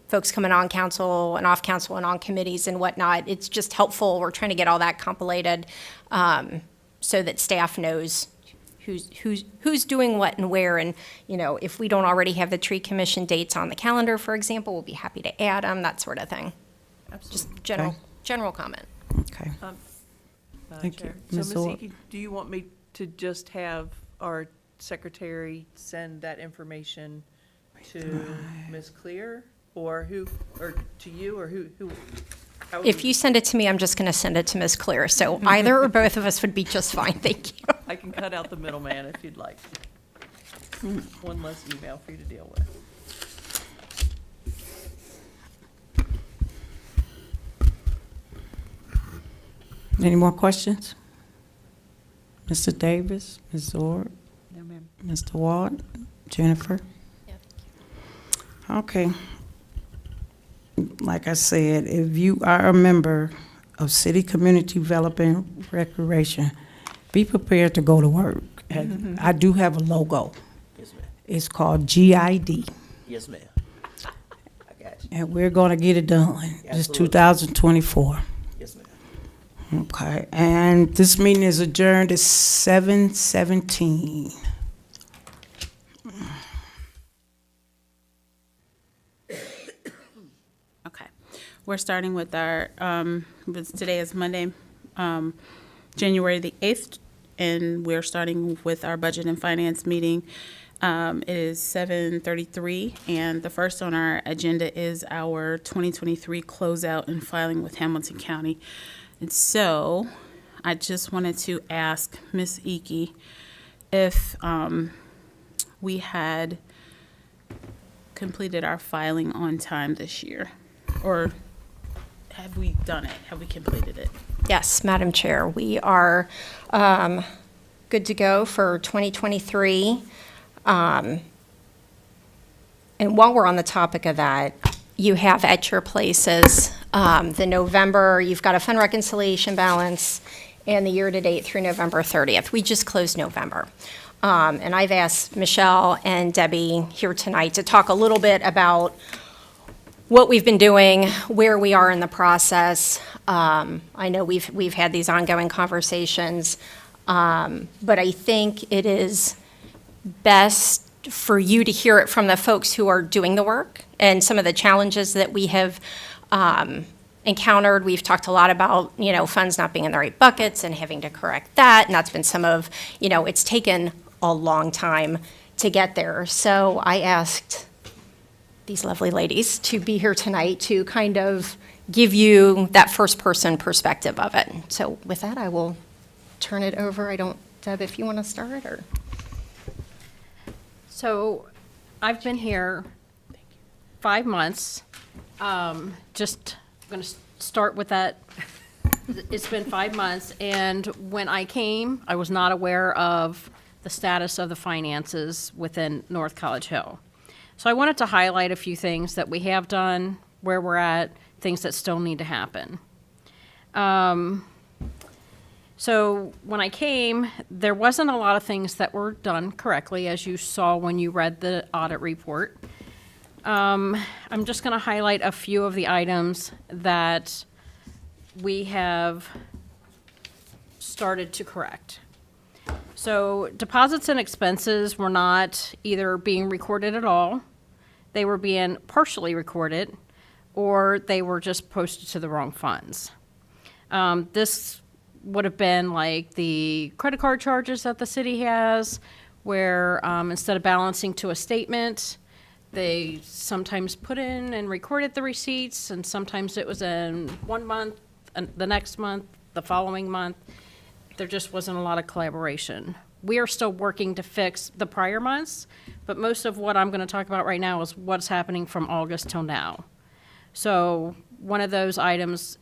folks coming on council and off council and on committees and whatnot, it's just helpful. We're trying to get all that compilated so that staff knows who's doing what and where. And, you know, if we don't already have the tree commission dates on the calendar, for example, we'll be happy to add them, that sort of thing. Just Absolutely. general comment. Okay. Thank you. Chair. So, Ms. Ms. Orr? Eki, do you want me to just have our secretary send that information to Ms. Clear, or who, or to you, or who? how would If you send it to me, I'm just going to send it to Ms. Clear. So either or both of us would be just fine. Thank you. I can cut out the middleman if you'd like. One less email for you to deal with. Any more questions? Mr. Davis, Ms. Zorb, No, ma'am. Mr. Ward, Jennifer? Okay. Like I said, if you are a member of City Community Development Recreation, be prepared to go to work. I do have a logo. Yes, ma'am. It's called GID, Yes, ma'am. I got you. and we're gonna get it done. It's Absolutely. 2024. Yes, ma'am. Okay, and this meeting is adjourned at 7:17. Okay. We're starting with our, today is Monday, January the 8th, and we're starting with our Budget and Finance meeting. It is 7:33, and the first on our agenda is our 2023 closeout and filing with Hamilton County. And so I just wanted to ask Ms. Eki if we had completed our filing on time this year, or have we done it? Have we completed it? Yes, Madam Chair, we are good to go for 2023. And while we're on the topic of that, you have at your places the November, you've got a fund reconciliation balance, and the year-to-date through November 30th. We just closed November. And I've asked Michelle and Debbie here tonight to talk a little bit about what we've been doing, where we are in the process. I know we've had these ongoing conversations, but I think it is best for you to hear it from the folks who are doing the work and some of the challenges that we have encountered. We've talked a lot about, funds not being in the right buckets and having to correct that, and that's been some of, it's taken a long time to get there. So I asked these lovely ladies to be here tonight to kind of give you that first-person perspective of it. So with that, I will turn it over. Deb, if you want to start, or? So I've been here 5 months. Just going to start with that. It's been 5 months, and when I came, I was not aware of the status of the finances within North College Hill. So I wanted to highlight a few things that we have done, where we're at, things that still need to happen. So when I came, there wasn't a lot of things that were done correctly, as you saw when you read the audit report. I'm just going to highlight a few of the items that we have started to correct. So deposits and expenses were not either being recorded at all, they were being partially recorded, or they were just posted to the wrong funds. This would have been like the credit card charges that the city has, where instead of balancing to a statement, they sometimes put in and recorded the receipts, and sometimes it was in 1 month, and the next month, the following month. There just wasn't a lot of collaboration. We are still working to fix the prior months, but most of what I'm going to talk about right now is what's happening from August till now. So one of those items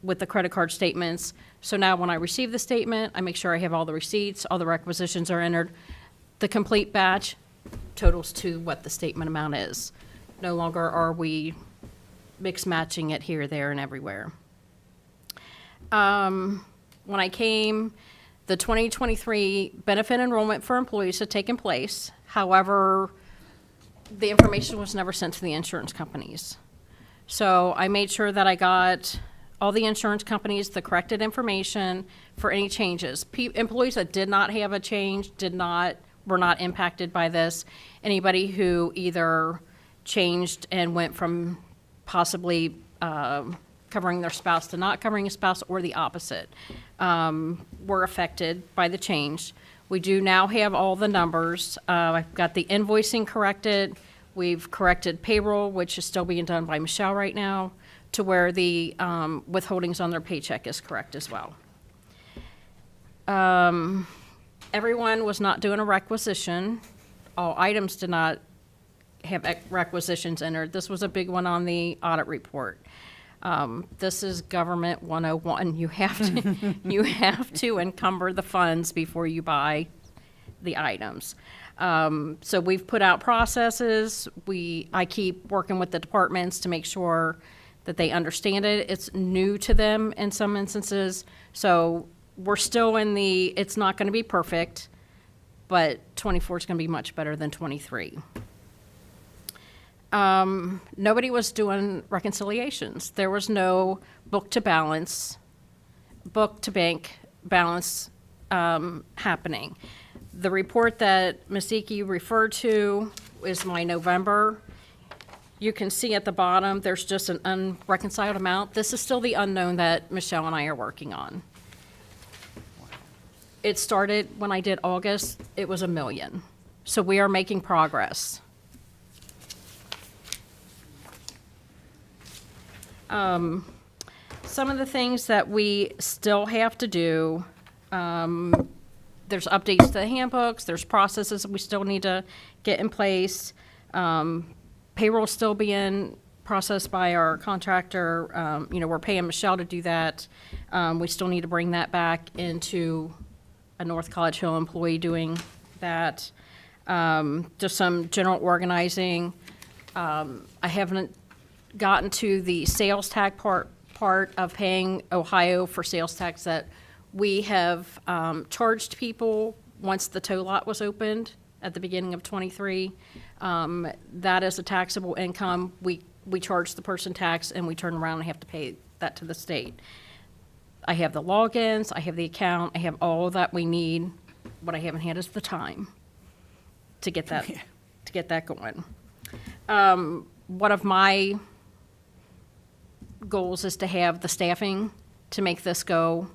with the credit card statements, so now when I receive the statement, I make sure I have all the receipts, all the requisitions are entered. The complete batch totals to what the statement amount is. No longer are we mix matching it here, there, and everywhere. When I came, the 2023 benefit enrollment for employees had taken place. However, the information was never sent to the insurance companies. So I made sure that I got all the insurance companies the corrected information for any changes. Employees that did not have a change were not impacted by this. Anybody who either changed and went from possibly covering their spouse to not covering a spouse, or the opposite, were affected by the change. We do now have all the numbers. I've got the invoicing corrected. We've corrected payroll, which is still being done by Michelle right now, to where the withholdings on their paycheck is correct as well. Everyone was not doing a requisition. All items did not have requisitions entered. This was a big one on the audit report. This is government 101. You have to encumber the funds before you buy the items. So we've put out processes. I keep working with the departments to make sure that they understand it. It's new to them in some instances. So we're still it's not going to be perfect, but 24 is going to be much better than 23. Nobody was doing reconciliations. There was no book to bank balance happening. The report that Ms. Ike referred to is my November. You can see at the bottom, there's just an unreconciled amount. This is still the unknown that Michelle and I are working on. It started when I did August, it was $1 million. So we are making progress. Some of the things that we still have to do, there's updates to the handbooks, there's processes that we still need to get in place. Payroll still being processed by our contractor. We're paying Michelle to do that. We still need to bring that back into a North College Hill employee doing that. Just some general organizing. I haven't gotten to the sales tax part of paying Ohio for sales tax that we have charged people once the tow lot was opened at the beginning of 23. That is a taxable income. We charge the person tax and we turn around and have to pay that to the state. I have the logins, I have the account, I have all that we need. What I haven't had is the time to get that going. One of my goals is to have the staffing to make this go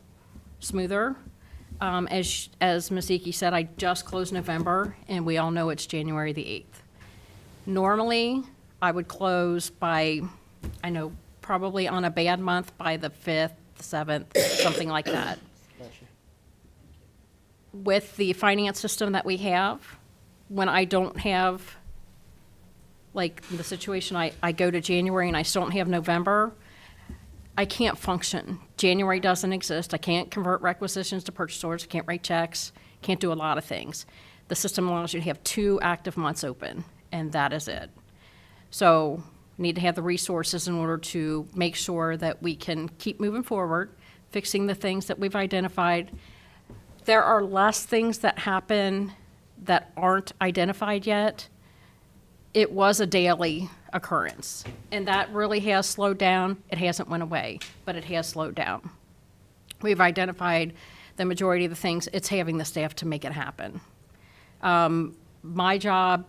smoother. As Ms. Ike said, I just closed November, and we all know it's January the 8th. Normally, I would close by, probably on a bad month by the 5th, the 7th, something like that. With the finance system that we have, when I don't have, like the situation, I go to January and I still don't have November, I can't function. January doesn't exist. I can't convert requisitions to purchase orders. I can't write checks. Can't do a lot of things. The system allows you to have 2 active months open, and that is it. So need to have the resources in order to make sure that we can keep moving forward, fixing the things that we've identified. There are less things that happen that aren't identified yet. It was a daily occurrence, and that really has slowed down. It hasn't went away, but it has slowed down. We've identified the majority of the things. It's having the staff to make it happen. My job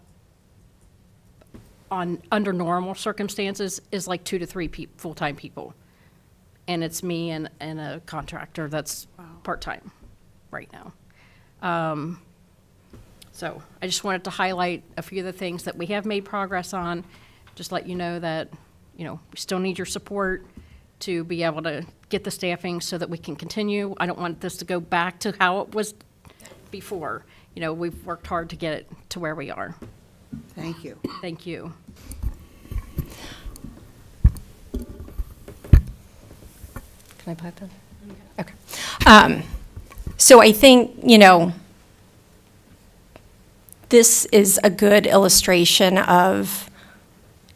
under normal circumstances is like 2 to 3 full-time people, and it's me and a contractor that's part-time right now. So I just wanted to highlight a few of the things that we have made progress on. Just let you know that, we still need your support to be able to get the staffing so that we can continue. I don't want this to go back to how it was before. We've worked hard to get it to where we are. Thank you. Thank you. Can I pipe in? Okay. So I think, this is a good illustration of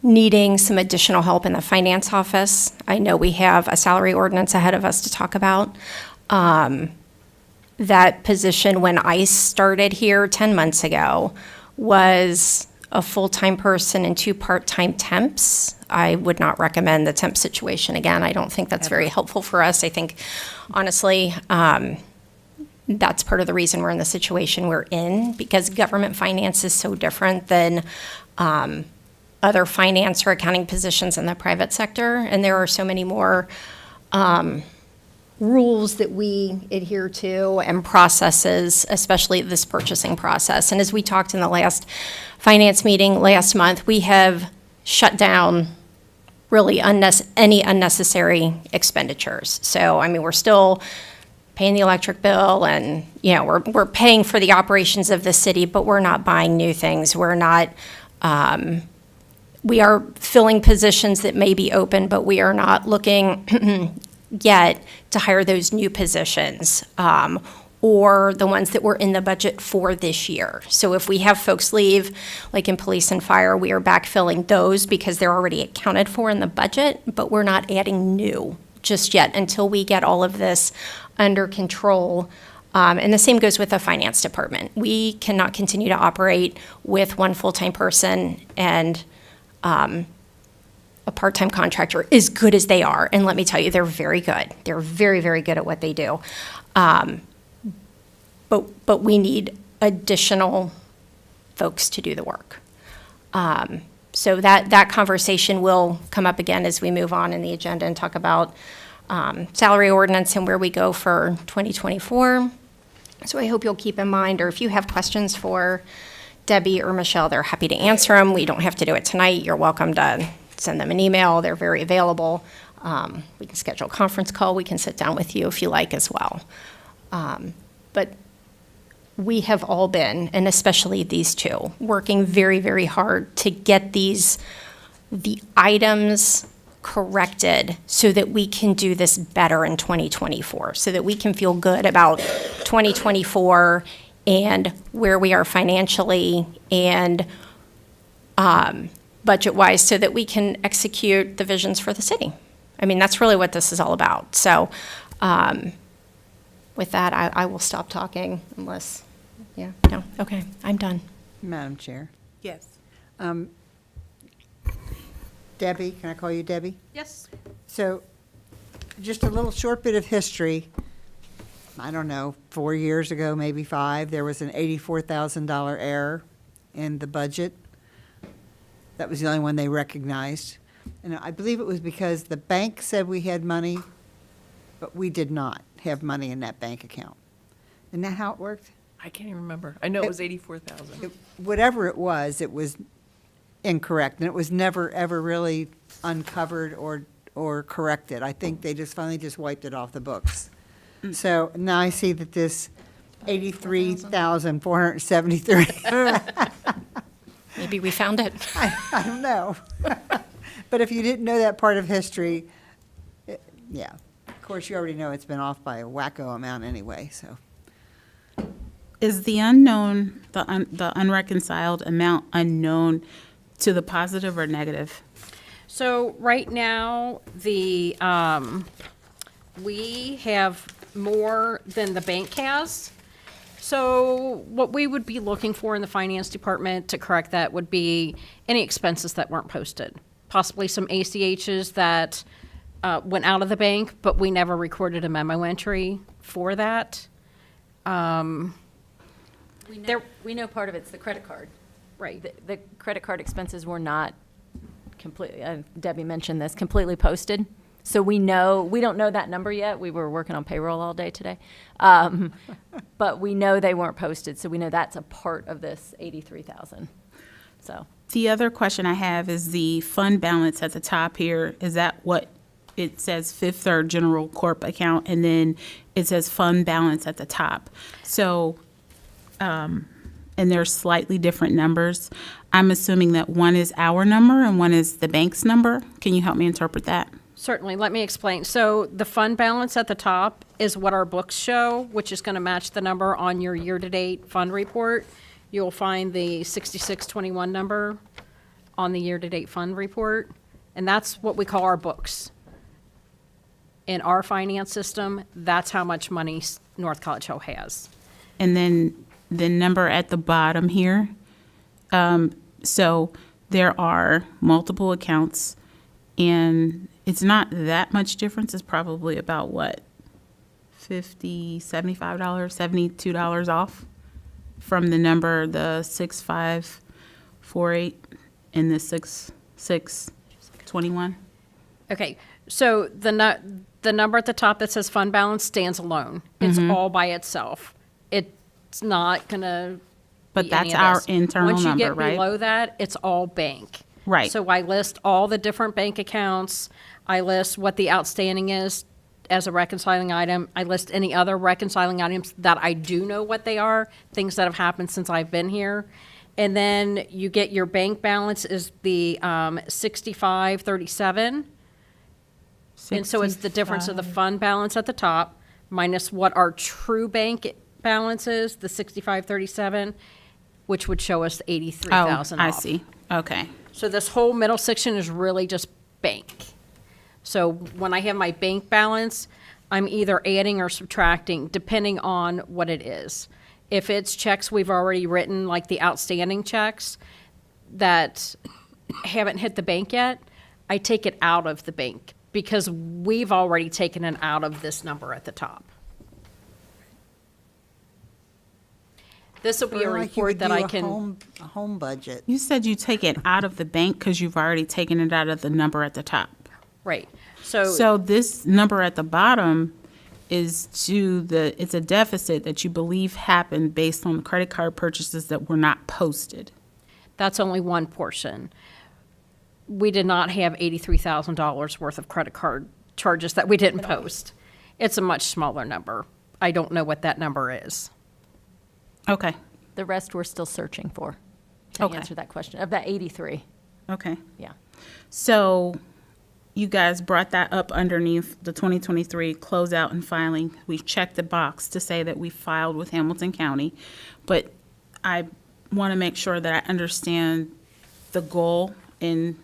needing some additional help in the finance office. I know we have a salary ordinance ahead of us to talk about. That position, when I started here 10 months ago, was a full-time person and 2 part-time temps. I would not recommend the temp situation again. I don't think that's very helpful for us. I think, honestly, that's part of the reason we're in the situation we're in, because government finance is so different than other finance or accounting positions in the private sector, and there are so many more rules that we adhere to and processes, especially this purchasing process. And as we talked in the last finance meeting last month, we have shut down really any unnecessary expenditures. So, I mean, we're still paying the electric bill and, you know, we're paying for the operations of the city, but we're not buying new things. We're not, we are filling positions that may be open, but we are not looking yet to hire those new positions, or the ones that were in the budget for this year. So if we have folks leave, like in police and fire, we are backfilling those because they're already accounted for in the budget, but we're not adding new just yet until we get all of this under control. And the same goes with the finance department. We cannot continue to operate with one full-time person and a part-time contractor, as good as they are. And let me tell you, they're very good. They're very, very good at what they do. But we need additional folks to do the work. So that conversation will come up again as we move on in the agenda and talk about salary ordinance and where we go for 2024. So I hope you'll keep in mind, or if you have questions for Debbie or Michelle, they're happy to answer them. We don't have to do it tonight. You're welcome to send them an email. They're very available. We can schedule a conference call. We can sit down with you if you like as well. But we have all been, and especially these two, working very, very hard to get the items corrected so that we can do this better in 2024, so that we can feel good about 2024 and where we are financially and budget-wise, so that we can execute the visions for the city. I mean, that's really what this is all about. So with that, I will stop talking unless, yeah, no, okay, I'm done. Madam Chair. Yes. Debbie, can I call you Debbie? Yes. So, just a little short bit of history. I don't know, 4 years ago, maybe 5, there was an $84,000 error in the budget. That was the only one they recognized. And I believe it was because the bank said we had money, but we did not have money in that bank account. Isn't that how it worked? I can't even remember. I know it was 84,000. Whatever it was incorrect, and it was never, ever really uncovered or corrected. I think they just finally just wiped it off the books. So now I see that this 83,473, Maybe we found it. I don't know. But if you didn't know that part of history, yeah. Of course, you already know it's been off by a wacko amount anyway, so. Is the unknown, the unreconciled amount unknown to the positive or negative? So right now, we have more than the bank has. So what we would be looking for in the finance department to correct that would be any expenses that weren't posted. Possibly some ACHs that went out of the bank, but we never recorded a memo entry for that. We know part of it's the credit card. Right. The credit card expenses were not completely, Debbie mentioned this, completely posted. So we don't know that number yet. We were working on payroll all day today. But we know they weren't posted, so we know that's a part of this 83,000. So. The other question I have is the fund balance at the top here. Is that what it says, Fifth Third General Corp account, and then it says fund balance at the top? So, and they're slightly different numbers. I'm assuming that one is our number and one is the bank's number. Can you help me interpret that? Certainly, let me explain. So the fund balance at the top is what our books show, which is going to match the number on your year-to-date fund report. You'll find the 6621 number on the year-to-date fund report, and that's what we call our books. In our finance system, that's how much money North College Hill has. And then the number at the bottom here. So there are multiple accounts, and it's not that much difference. It's probably about what, $50, $75, $72 off from the number, the 6548, in this 621? Okay, so the number at the top that says fund balance stands alone. It's all by itself. It's not gonna But be any that's of our this. internal Once you number, get right? below that, it's all bank. Right. So I list all the different bank accounts. I list what the outstanding is as a reconciling item. I list any other reconciling items that I do know what they are, things that have happened since I've been here. And then you get your bank balance is the 6537. And so it's the difference of the fund balance at the top minus what our true bank balance is, the 6537, which would show us Oh, 83,000 I off. see. Okay. So this whole middle section is really just bank. So when I have my bank balance, I'm either adding or subtracting depending on what it is. If it's checks we've already written, like the outstanding checks that haven't hit the bank yet, I take it out of the bank because we've already taken it out of this number at the top. This will be a Sort of like you report would that do I a can. home budget. You said you take it out of the bank because you've already taken it out of the number at the top. Right. So So this number at the bottom is it's a deficit that you believe happened based on the credit card purchases that were not posted. that's only one portion. We did not have $83,000 worth of credit card charges that we didn't post. It's a much smaller number. I don't know what that number is. Okay, The rest we're still searching for, to Okay. answer that question, of that 83, okay. yeah. So you guys brought that up underneath the 2023 closeout and filing. We checked the box to say that we filed with Hamilton County, but I want to make sure that I understand the goal in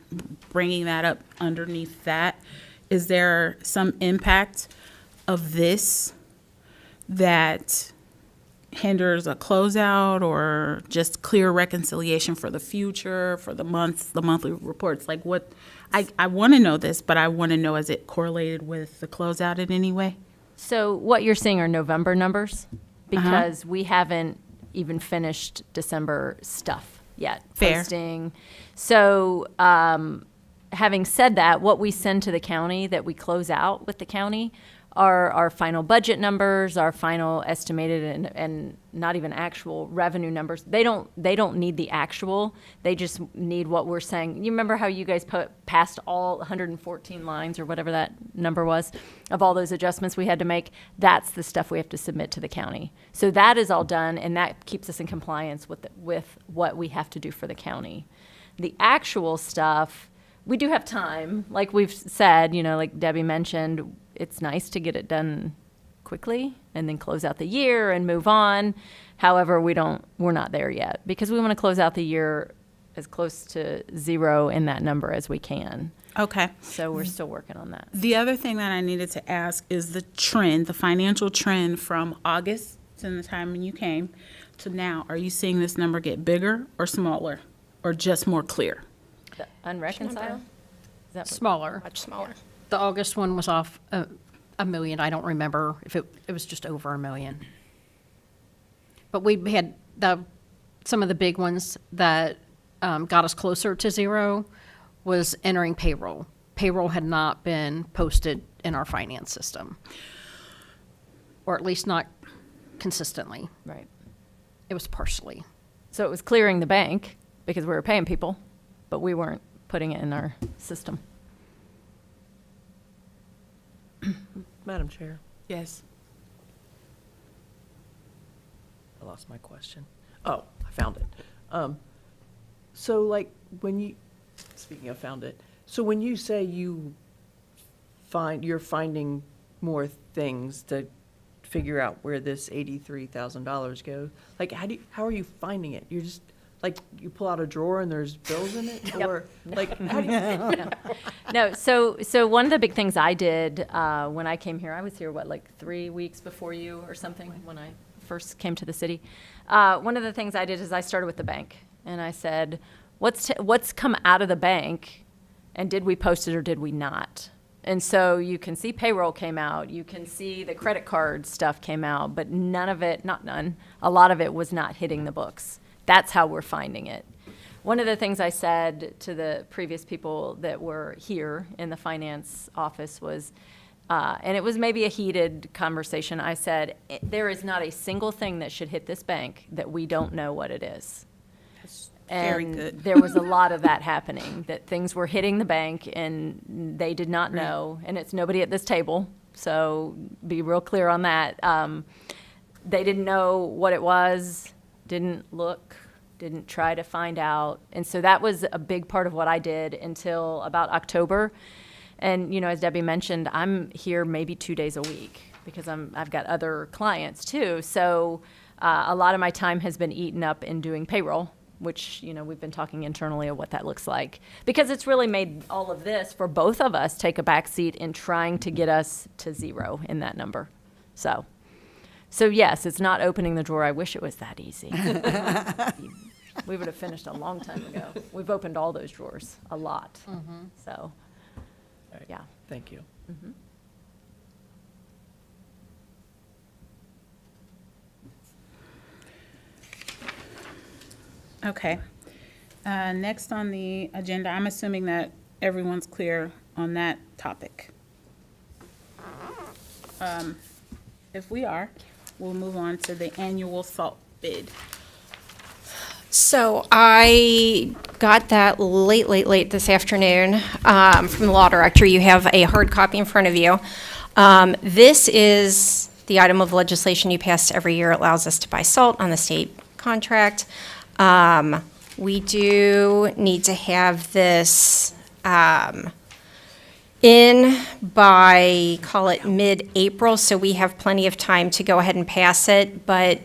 bringing that up underneath that. Is there some impact of this that hinders a closeout or just clear reconciliation for the future, for the monthly reports? Like what, I want to know this, but I want to know, is it correlated with the closeout in any way? So what you're seeing are November numbers because we haven't even finished December stuff yet. Fair. Posting. So having said that, what we send to the county that we close out with the county are our final budget numbers, our final estimated and not even actual revenue numbers. They don't need the actual. They just need what we're saying. You remember how you guys passed all 114 lines or whatever that number was of all those adjustments we had to make? That's the stuff we have to submit to the county. So that is all done, and that keeps us in compliance with what we have to do for the county. The actual stuff, we do have time. Like we've said, like Debbie mentioned, it's nice to get it done quickly and then close out the year and move on. However, we're not there yet because we want to close out the year as close to zero in that number as we can. Okay. So we're still working on that. The other thing that I needed to ask is the trend, the financial trend from August to the time when you came to now. Are you seeing this number get bigger or smaller or just more clear? The unreconciled? Is that what- Smaller. Much smaller. The August one was off a million. I don't remember if it was just over $1 million. But we had some of the big ones that got us closer to zero was entering payroll. Payroll had not been posted in our finance system, or at least not consistently. Right. It was partially. So it was clearing the bank because we were paying people, but we weren't putting it in our system. Madam Chair, Yes. I lost my question. Oh, I found it. So like speaking of found it, so when you say you're finding more things to figure out where this $83,000 goes, like how are you finding it? You're just, like, you pull out a drawer and there's bills in it? Or, like, how do you? No, so one of the big things I did when I came here, I was here, like 3 weeks before you or something when I first came to the city. One of the things I did is I started with the bank, and I said, what's come out of the bank, and did we post it or did we not? And so you can see payroll came out, you can see the credit card stuff came out, but none of it, not none, a lot of it was not hitting the books. That's how we're finding it. one of the things I said to the previous people that were here in the finance office was, and it was maybe a heated conversation, I said, there is not a single thing that should hit this bank that we don't know what it is. Very And good. there was a lot of that happening, that things were hitting the bank and they did not know, and it's nobody at this table, so be real clear on that. They didn't know what it was, didn't look, didn't try to find out. And so that was a big part of what I did until about October. And, you know, as Debbie mentioned, I'm here maybe 2 days a week because I've got other clients too. So a lot of my time has been eaten up in doing payroll, which, you know, we've been talking internally of what that looks like. Because it's really made all of this, for both of us, take a back seat in trying to get us to zero in that number. So yes, it's not opening the drawer. I wish it was that easy. We would have finished a long time ago. We've opened all those drawers, a lot. So, All right. yeah. Thank you. Okay. Next on the agenda, I'm assuming that everyone's clear on that topic. If we are, we'll move on to the annual salt bid. So I got that late this afternoon from the law director. You have a hard copy in front of you. This is the item of legislation you pass every year. It allows us to buy salt on the state contract. We do need to have this in by, call it mid-April, so we have plenty of time to go ahead and pass it. But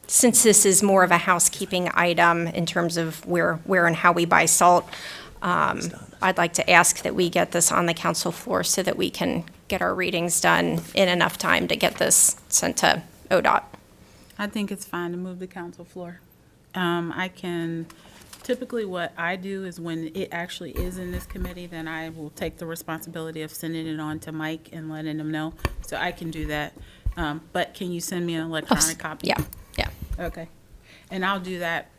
since this is more of a housekeeping item in terms of where and how we buy salt, I'd like to ask that we get this on the council floor so that we can get our readings done in enough time to get this sent to ODOT. I think it's fine to move the council floor. I can, typically what I do is when it actually is in this committee, then I will take the responsibility of sending it on to Mike and letting him know. So I can do that. But can you send me an electronic copy? Yeah. Okay. And I'll do that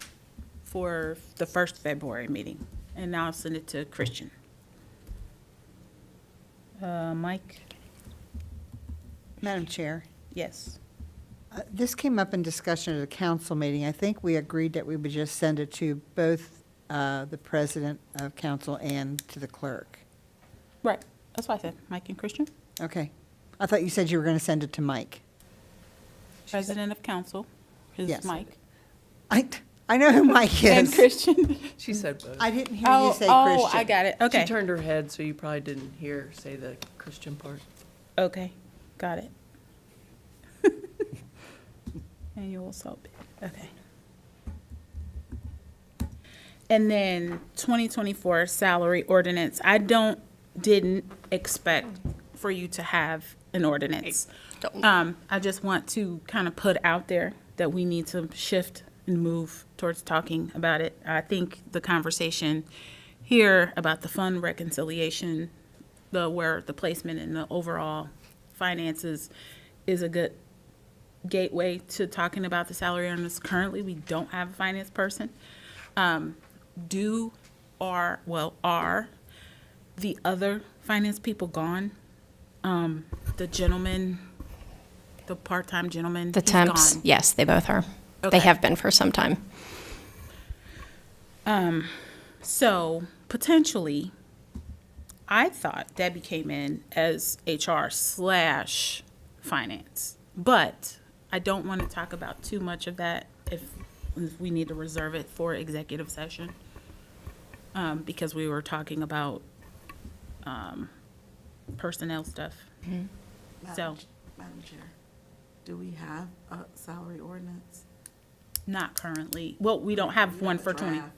for the first February meeting, and I'll send it to Christian. Mike? Madam Chair, Yes. this came up in discussion at a council meeting. I think we agreed that we would just send it to both the president of council and to the clerk. Right. That's why I said Mike and Christian. Okay. I thought you said you were going to send it to Mike. President of council is Yes. Mike. I know who Mike And is. Christian. She said both. I didn't hear you say Christian. Oh, I got it. She Okay. turned her head, so you probably didn't hear say the Christian part. Okay. Got it. Annual salt bid. Okay. And then 2024 salary ordinance. I didn't expect for you to have an ordinance. I just want to kind of put out there that we need to shift and move towards talking about it. I think the conversation here about the fund reconciliation, where the placement and the overall finances is a good gateway to talking about the salary ordinance. Currently, we don't have a finance person. Are the other finance people gone? The gentleman, the part-time gentleman, The he's temps, gone. yes, they both are. Okay. They have been for some time. So potentially, I thought Debbie came in as HR/finance, but I don't want to talk about too much of that if we need to reserve it for executive session. Because we were talking about personnel stuff. So, Madam Chair, do we have a salary ordinance? not currently. Well, we don't have one for 20. Draft?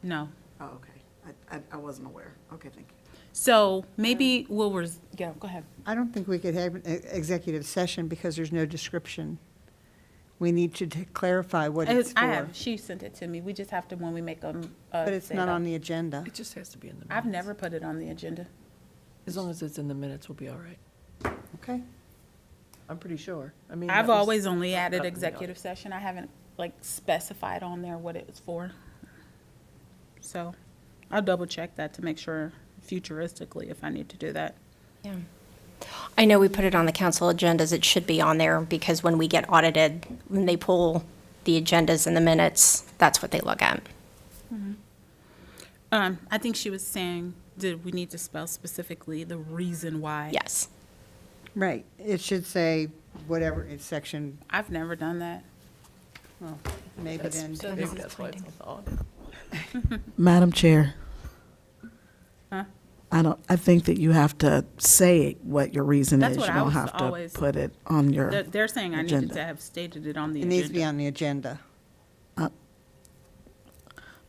No. Oh, okay. I wasn't aware. Okay, thank you. So maybe yeah, go ahead. I don't think we could have an executive session because there's no description. We need to clarify what it's I for. have, she sent it to me. We just have to, when we make them. But it's not on the agenda. It just has to be in the minutes. I've never put it on the agenda. As long as it's in the minutes, we'll be all right. Okay. I'm pretty sure. I mean, I've that was always only up added in the executive session. I haven't like specified on there what it was for. So I'll double check that to make sure futuristically if I need to do that. Yeah. I know we put it on the council agendas. It should be on there because when we get audited, when they pull the agendas and the minutes, that's what they look at. I think she was saying, did we need to spell specifically the reason why? Yes. Right, it should say whatever, it's section, I've never done that. well, maybe then. Maybe that's why it's on the audit. Madam Chair. Huh? I think that you have to say what your reason That's is. what You I don't was have to always- put it on your, They're saying I needed agenda. to have stated it on the It needs to be agenda. on the agenda.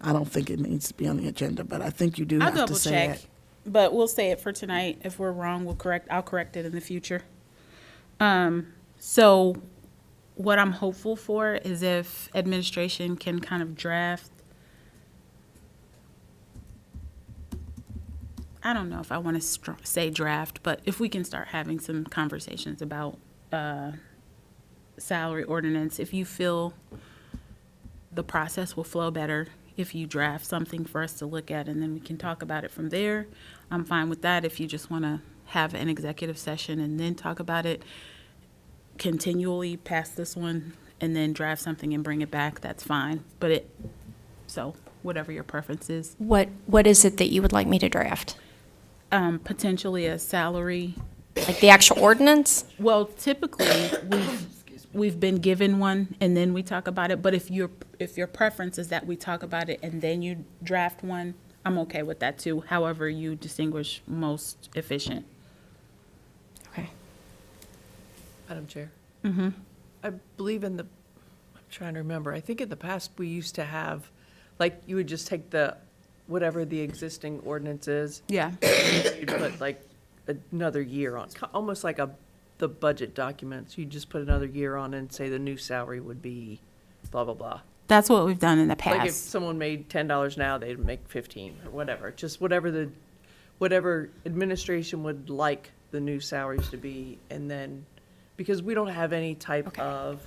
I don't think it needs to be on the agenda, but I think you do I'll have to double say check, it. but we'll say it for tonight. If we're wrong, I'll correct it in the future. So what I'm hopeful for is if administration can kind of draft, I don't know if I want to say draft, but if we can start having some conversations about salary ordinance, if you feel the process will flow better if you draft something for us to look at and then we can talk about it from there, I'm fine with that. If you just want to have an executive session and then talk about it, continually past this one and then draft something and bring it back, that's fine. But so whatever your preference is. What is it that you would like me to draft? Potentially a salary. Like the actual ordinance? Well, typically, we've been given one and then we talk about it, but if your preference is that we talk about it and then you draft one, I'm okay with that too, however you distinguish most efficient. Okay. Madam Chair, Mm-hmm. I believe I'm trying to remember, I think in the past, we used to have, like, you would just take whatever the existing ordinance is, Yeah. you'd put like another year on, almost like the budget documents, you just put another year on and say the new salary would be blah, blah, blah. That's what we've done in the Like if past. someone made $10 now, they'd make 15 or whatever, just whatever administration would like the new salaries to be, and then, because we don't have any type Okay. of,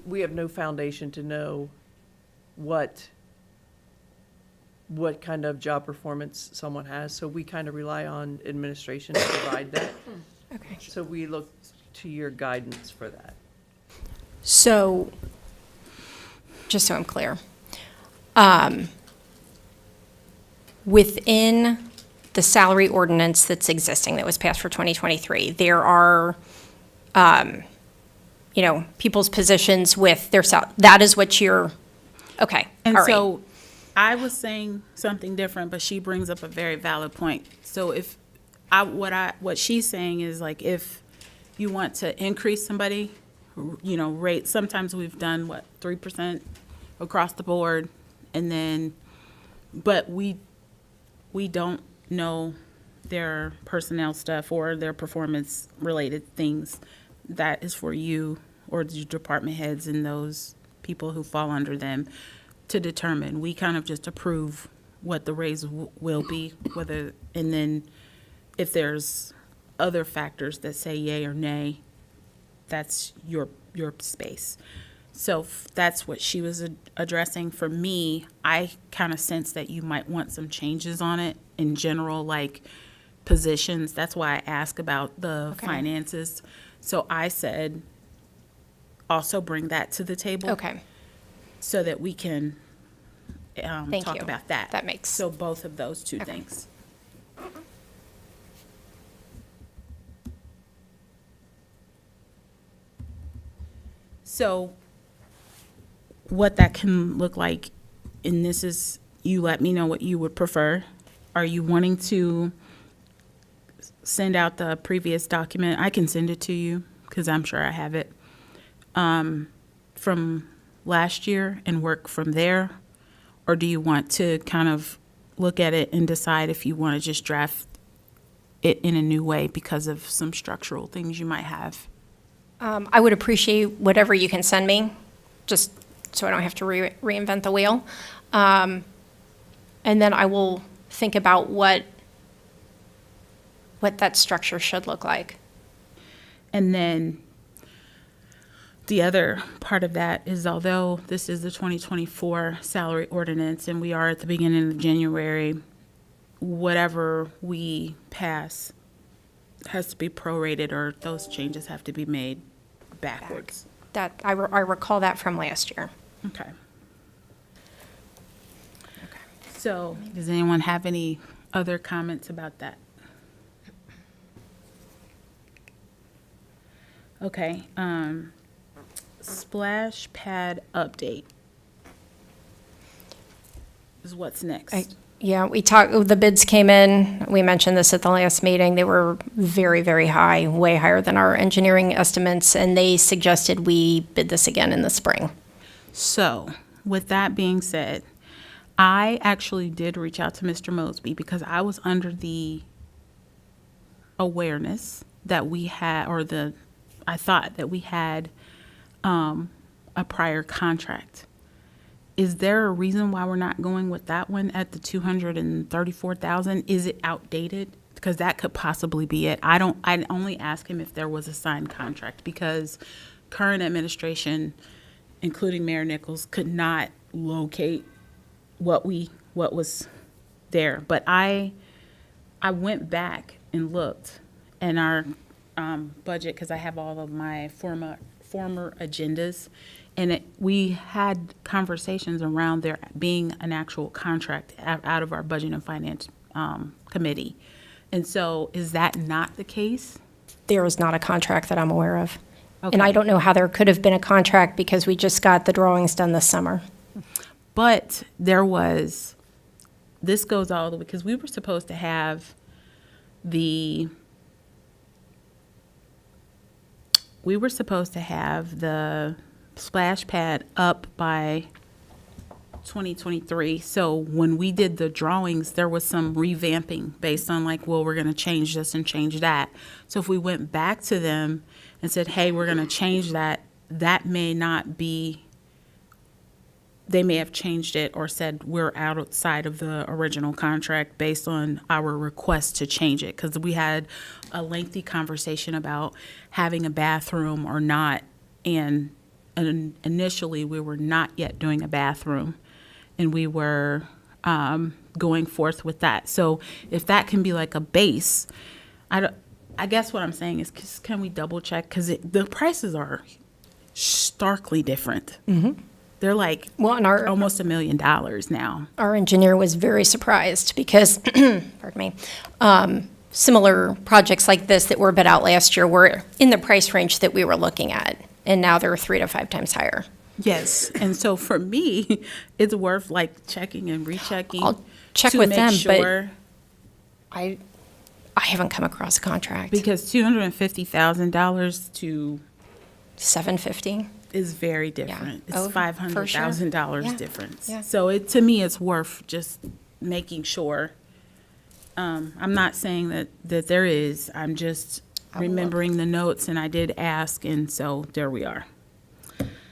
we have no foundation to know what kind of job performance someone has, so we kind of rely on administration to provide that. Okay. So we look to your guidance for that. So, just so I'm clear, within the salary ordinance that's existing, that was passed for 2023, there are, people's positions with their that is what you're, okay, And all right. so I was saying something different, but she brings up a very valid point. So if what she's saying is like, if you want to increase somebody, rate, sometimes we've done 3% across the board, and then, but we don't know their personnel stuff or their performance related things. That is for you or the department heads and those people who fall under them to determine. We kind of just approve what the raise will be, and then if there's other factors that say yay or nay, that's your space. So that's what she was addressing. For me, I kind of sense that you might want some changes on it in general, like positions. That's why I ask about the Okay. finances. So I said, also bring that to the table. Okay, So that we can Thank talk you. about that. That makes- So both of those two Okay. things. So what that can look like, and this is, you let me know what you would prefer. Are you wanting to send out the previous document? I can send it to you because I'm sure I have it. From last year and work from there? Or do you want to kind of look at it and decide if you want to just draft it in a new way because of some structural things you might have? I would appreciate whatever you can send me, just so I don't have to reinvent the wheel. And then I will think about what that structure should look like. And then the other part of that is, although this is the 2024 salary ordinance and we are at the beginning of January, whatever we pass has to be prorated, or those changes have to be made backwards. That, I recall that from last year. Okay. So, does anyone have any other comments about that? Okay, splash pad update is what's next. Yeah, the bids came in, we mentioned this at the last meeting, they were very, very high, way higher than our engineering estimates, and they suggested we bid this again in the spring. So, with that being said, I actually did reach out to Mr. Mosby because I was under the awareness that we had, I thought that we had a prior contract. Is there a reason why we're not going with that one at the 234,000? Is it outdated? Because that could possibly be it. I only asked him if there was a signed contract, because current administration, including Mayor Nichols, could not locate what was there. But I went back and looked in our budget, because I have all of my former agendas, and we had conversations around there being an actual contract out of our Budget and Finance Committee. And so, is that not the case? There is not a contract that I'm aware of. Okay. And I don't know how there could have been a contract, because we just got the drawings done this summer. But this goes all the way, because we were supposed to have the splash pad up by 2023. So when we did the drawings, there was some revamping based on we're going to change this and change that. So if we went back to them and said, hey, we're going to change that, that may not be, they may have changed it or said we're outside of the original contract based on our request to change it. Because we had a lengthy conversation about having a bathroom or not. And initially, we were not yet doing a bathroom. And we were going forth with that. So if that can be like a base, I guess what I'm saying is, can we double check? Because the prices are starkly different. Mm-hmm. They're almost $1 million now. Our engineer was very surprised because, pardon me, similar projects like this that were bid out last year were in the price range that we were looking at, and now they're 3 to 5 times higher. Yes, and so for me, it's worth checking and rechecking. I'll check to with make them, sure, but I haven't come across a contract. because $250,000 to $750. is very different. Oh, It's for sure. $500,000 Yeah. difference. Yeah. So to me, it's worth just making sure. I'm not saying that there is. I'm just I will look. remembering the notes, and I did ask, and so there we are.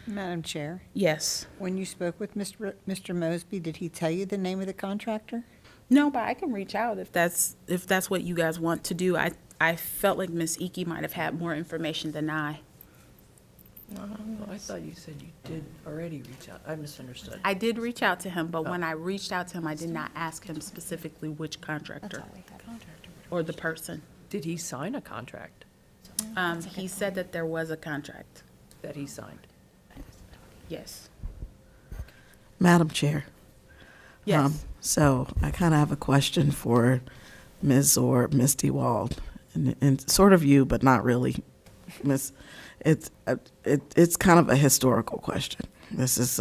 Madam Chair, Yes. when you spoke with Mr. Mosby, did he tell you the name of the contractor? No, but I can reach out if that's what you guys want to do. I felt like Ms. Iki might have had more information than I. I thought you said you did already reach out. I misunderstood. I did reach out to him, but when I reached out to him, I did not ask him specifically which contractor or the person. Did he sign a contract He said that there was a contract. that he signed? Yes. Madam Chair. Yes. So I kind of have a question for Ms. or Ms. DeWald, and sort of you, but not really, Ms. It's kind of a historical question. This is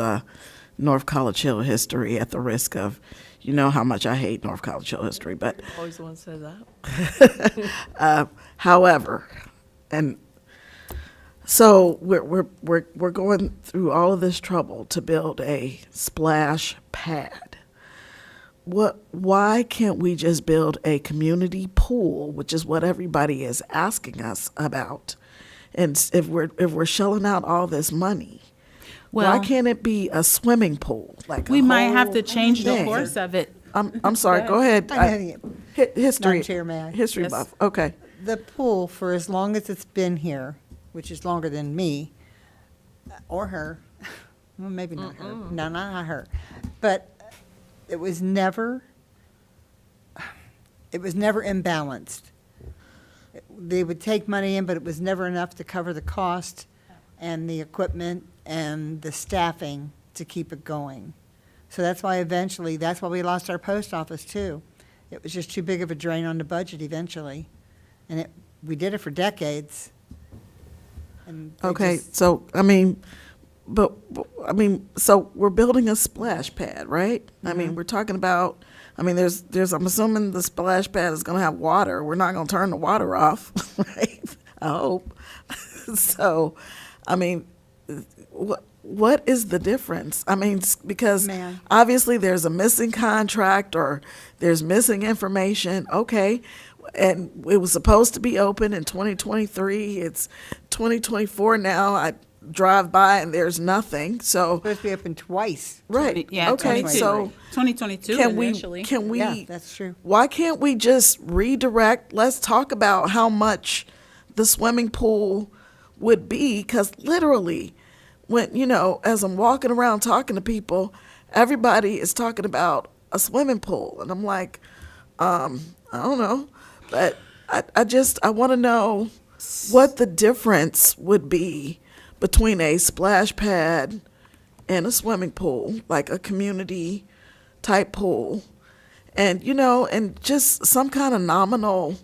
North College Hill history, at the risk of, you know how much I hate North College Hill history, but Always the one who says that. however, and so we're going through all of this trouble to build a splash pad. Why can't we just build a community pool, which is what everybody is asking us about? And if we're shelling out all this money, why can't it be a swimming pool? We might have whole to change the thing? course of it. I'm sorry. Go ahead. History. Madam Chair, may I? History Yes. buff. Okay. The pool, for as long as it's been here, which is longer than me, or her, well, maybe not her, no, not her, but it was never imbalanced. They would take money in, but it was never enough to cover the cost and the equipment and the staffing to keep it going. So that's why we lost our post office too. It was just too big of a drain on the budget eventually. And we did it for decades. And they Okay, just- so, so we're building a splash pad, right? I mean, we're talking about, there's, I'm assuming the splash pad is gonna have water. We're not gonna turn the water off, right? I hope. So, what is the difference? Because Ma'am. obviously there's a missing contract or there's missing information, okay? And it was supposed to be open in 2023. It's 2024 now. I drive by and there's nothing. So, Supposed to be open twice. right. Yeah, Okay. 22. So 2022 can we, initially. Yeah, that's true. why can't we just redirect? Let's talk about how much the swimming pool would be. Cause literally when, as I'm walking around talking to people, everybody is talking about a swimming pool. And I'm like, I don't know. But I want to know what the difference would be between a splash pad and a swimming pool, like a community type pool. And, and just some kind of nominal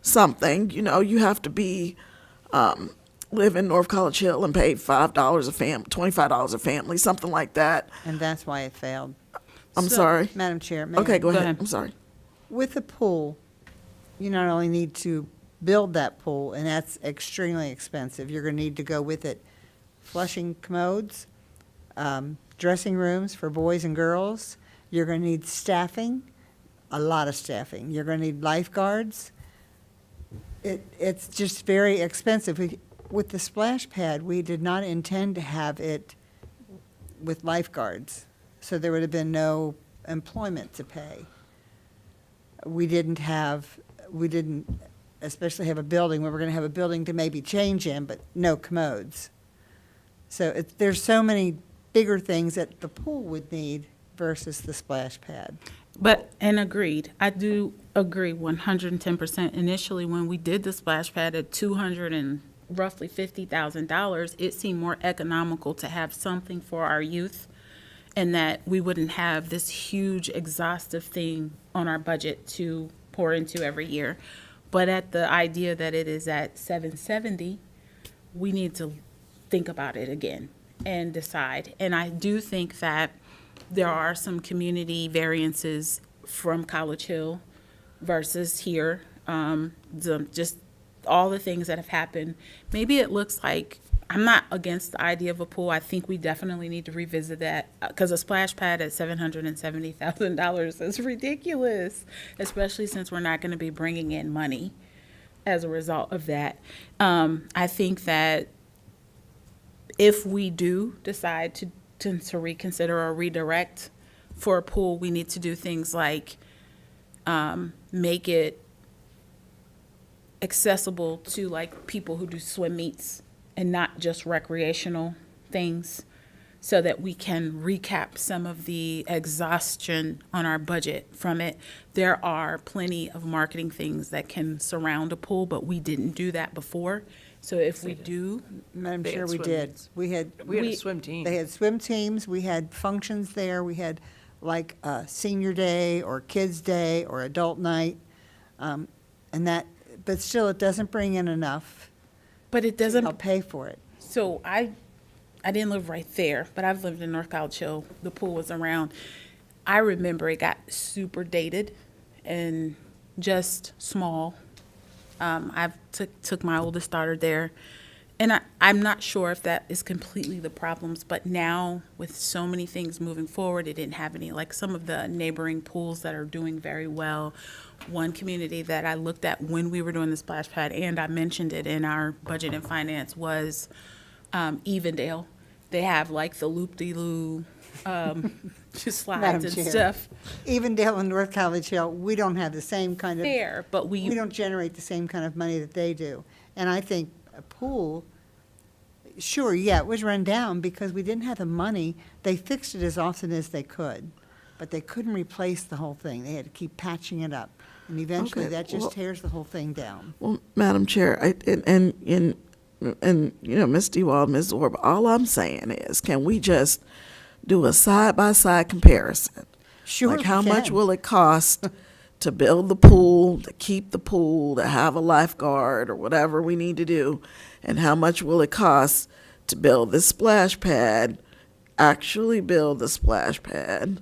something, you have to be, live in North College Hill and pay $5 a family, $25 a family, something like that. And that's why it failed. I'm sorry. Madam Chair, may Okay, I- go Go ahead. ahead. I'm sorry. With the pool, you not only need to build that pool, and that's extremely expensive, you're going to need to go with it flushing commodes, dressing rooms for boys and girls. You're going to need staffing, a lot of staffing. You're going to need lifeguards. It's just very expensive. With the splash pad, we did not intend to have it with lifeguards, so there would have been no employment to pay. We didn't especially have a building, where we're going to have a building to maybe change in, but no commodes. So there's so many bigger things that the pool would need versus the splash pad. And agreed. I do agree 110%. Initially, when we did the splash pad at roughly $50,000, it seemed more economical to have something for our youth, and that we wouldn't have this huge exhaustive thing on our budget to pour into every year. But at the idea that it is at $770, we need to think about it again and decide. And I do think that there are some community variances from College Hill versus here. Just all the things that have happened. Maybe it looks like, I'm not against the idea of a pool. I think we definitely need to revisit that, because a splash pad at $770,000 is ridiculous, especially since we're not going to be bringing in money as a result of that. I think that if we do decide to reconsider or redirect for a pool, we need to do things like make it accessible to like people who do swim meets and not just recreational things, so that we can recap some of the exhaustion on our budget from it. There are plenty of marketing things that can surround a pool, but we didn't do that before. So if we do, Madam They Chair, had we swim did. meets. We had a swim team. They had swim teams, we had functions there, we had like senior day or kids' day or adult night. But still, it doesn't bring in enough but it to doesn't. help pay for it. So I didn't live right there, but I've lived in North College Hill. The pool was around. I remember it got super dated and just small. I took my oldest daughter there, and I'm not sure if that is completely the problems, but now with so many things moving forward, it didn't have any, like some of the neighboring pools that are doing very well. One community that I looked at when we were doing the splash pad, and I mentioned it in our budget and finance, was Evendale. They have like the loop-de-loo just slides Madam and Chair. stuff Evendale and North College Hill, we don't have the same kind of, there, but we don't generate the same kind of money that they do. And I think a pool, Sure, yeah, it was run down because we didn't have the money. They fixed it as often as they could, but they couldn't replace the whole thing. They had to keep patching it up. And eventually, Okay, that just well- tears the whole thing down. Well, Madam Chair, and you know, Ms. DeWald, Ms. Orb, all I'm saying is, can we just do a side-by-side comparison? Sure, Like, we how much can. will it cost to build the pool, to keep the pool, to have a lifeguard, or whatever we need to do? And how much will it cost to build this splash pad, actually build the splash pad?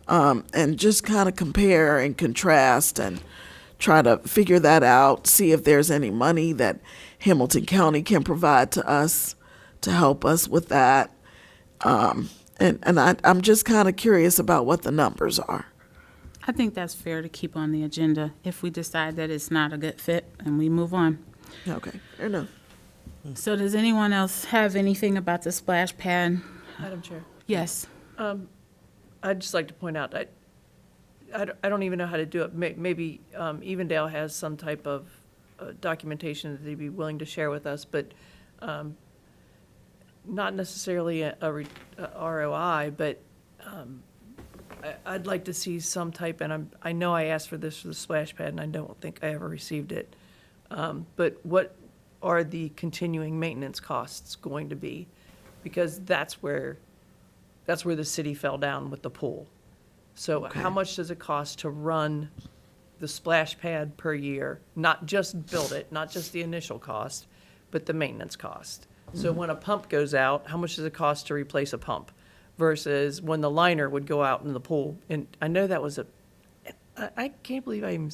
And just kind of compare and contrast and try to figure that out, see if there's any money that Hamilton County can provide to us to help us with that. I'm just kind of curious about what the numbers are. I think that's fair to keep on the agenda. If we decide that it's not a good fit, and we move on. Okay, fair enough. So does anyone else have anything about the splash pad? Madam Chair. Yes. I'd just like to point out, I don't even know how to do it. Maybe Evendale has some type of documentation that they'd be willing to share with us, but not necessarily a ROI, but I'd like to see some type, and I know I asked for this for the splash pad, and I don't think I ever received it. But what are the continuing maintenance costs going to be? Because that's where the city fell down with the pool. So how much does it cost to run the splash pad per year? Not just build it, not just the initial cost, but the maintenance cost. So when a pump goes out, how much does it cost to replace a pump? Versus when the liner would go out in the pool. And I know that was I can't believe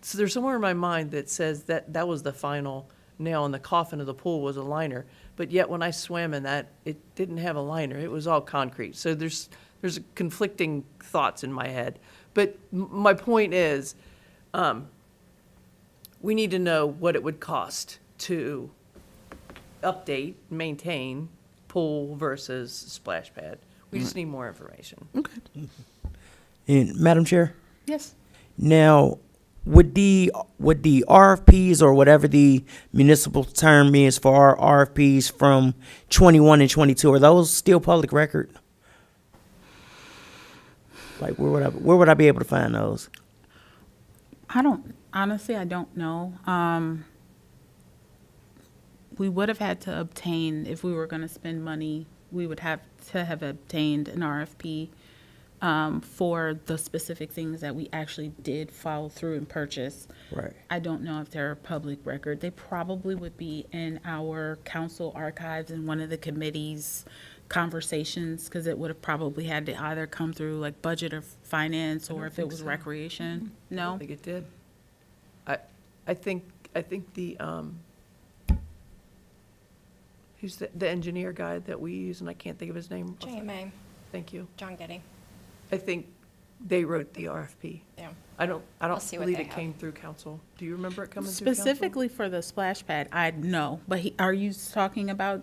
so there's somewhere in my mind that says that was the final nail in the coffin of the pool was a liner. But yet when I swam in that, it didn't have a liner. It was all concrete. So there's conflicting thoughts in my head. But my point is, we need to know what it would cost to update, maintain pool versus splash pad. We just need more information. Okay. And Madam Chair, Yes. now would the RFPs or whatever the municipal term is for our RFPs from 21 and 22, are those still public record? Like where would I be able to find those? I don't know. We would have had to obtain, if we were going to spend money, we would have to have obtained an RFP for the specific things that we actually did follow through and purchase. Right. I don't know if they're a public record. They probably would be in our council archives in one of the committee's conversations, because it would have probably had to either come through like budget or finance, or if it was recreation. I No? don't think it did. I think the, who's the engineer guy that we use, and I can't think of his name. JMA, Thank you. John Getty. I think they wrote the RFP. Yeah. I don't see what believe they it have. came through council. Do you remember it coming through council? Specifically for the splash pad, I know, but are you talking about,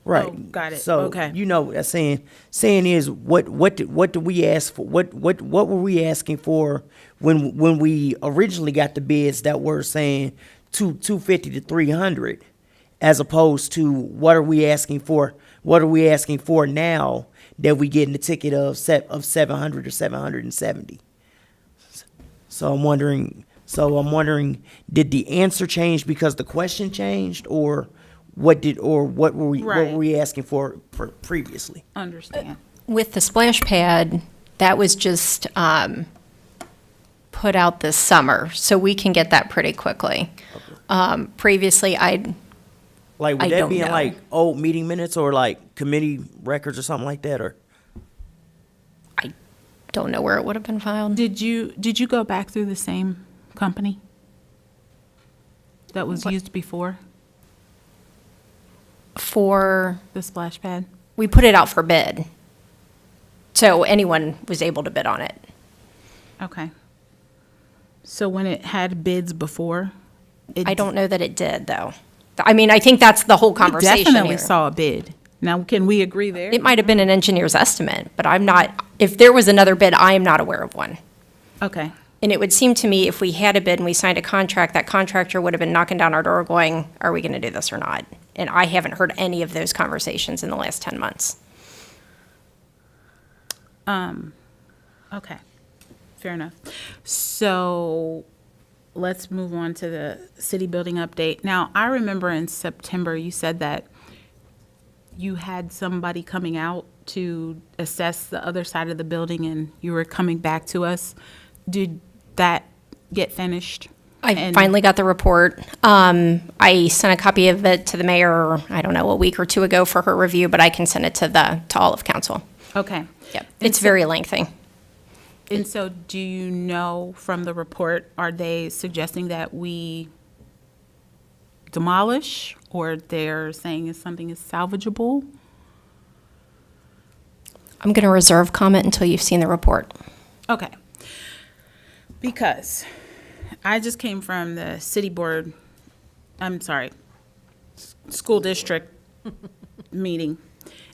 Right. oh, got it, So okay. you know what I'm saying is what do we ask for? What were we asking for when we originally got the bids that were saying 250 to 300, as opposed to what are we asking for? What are we asking for now that we get in the ticket of 700 or 770? So I'm wondering, did the answer change because the question changed, or what were we asking for previously? Understand. With the splash pad, that was just put out this summer, so we can get that pretty quickly. Previously, Like, I would that don't be in know. like old meeting minutes or like committee records or something like that, or? don't know where it would have been filed. Did you go back through the same company that was used before, For, the splash pad? we put it out for bid, so anyone was able to bid on it. Okay. So when it had bids before? I don't know that it did, though. I mean, I think that's the whole We conversation definitely here. saw a bid. Now, can we agree there? It might have been an engineer's estimate, but I'm not, if there was another bid, I am not aware of one. Okay. And it would seem to me if we had a bid and we signed a contract, that contractor would have been knocking down our door going, are we going to do this or not? And I haven't heard any of those conversations in the last 10 months. Okay, fair enough. So let's move on to the city building update. Now, I remember in September, you said that you had somebody coming out to assess the other side of the building and you were coming back to us. Did that get finished? I And- finally got the report. I sent a copy of it to the mayor, I don't know, a week or two ago for her review, but I can send it to all of council. Okay. Yep, it's very lengthy. And so do you know from the report, are they suggesting that we demolish or they're saying if something is salvageable? I'm going to reserve comment until you've seen the report. Okay. Because I just came from the city board, school district meeting.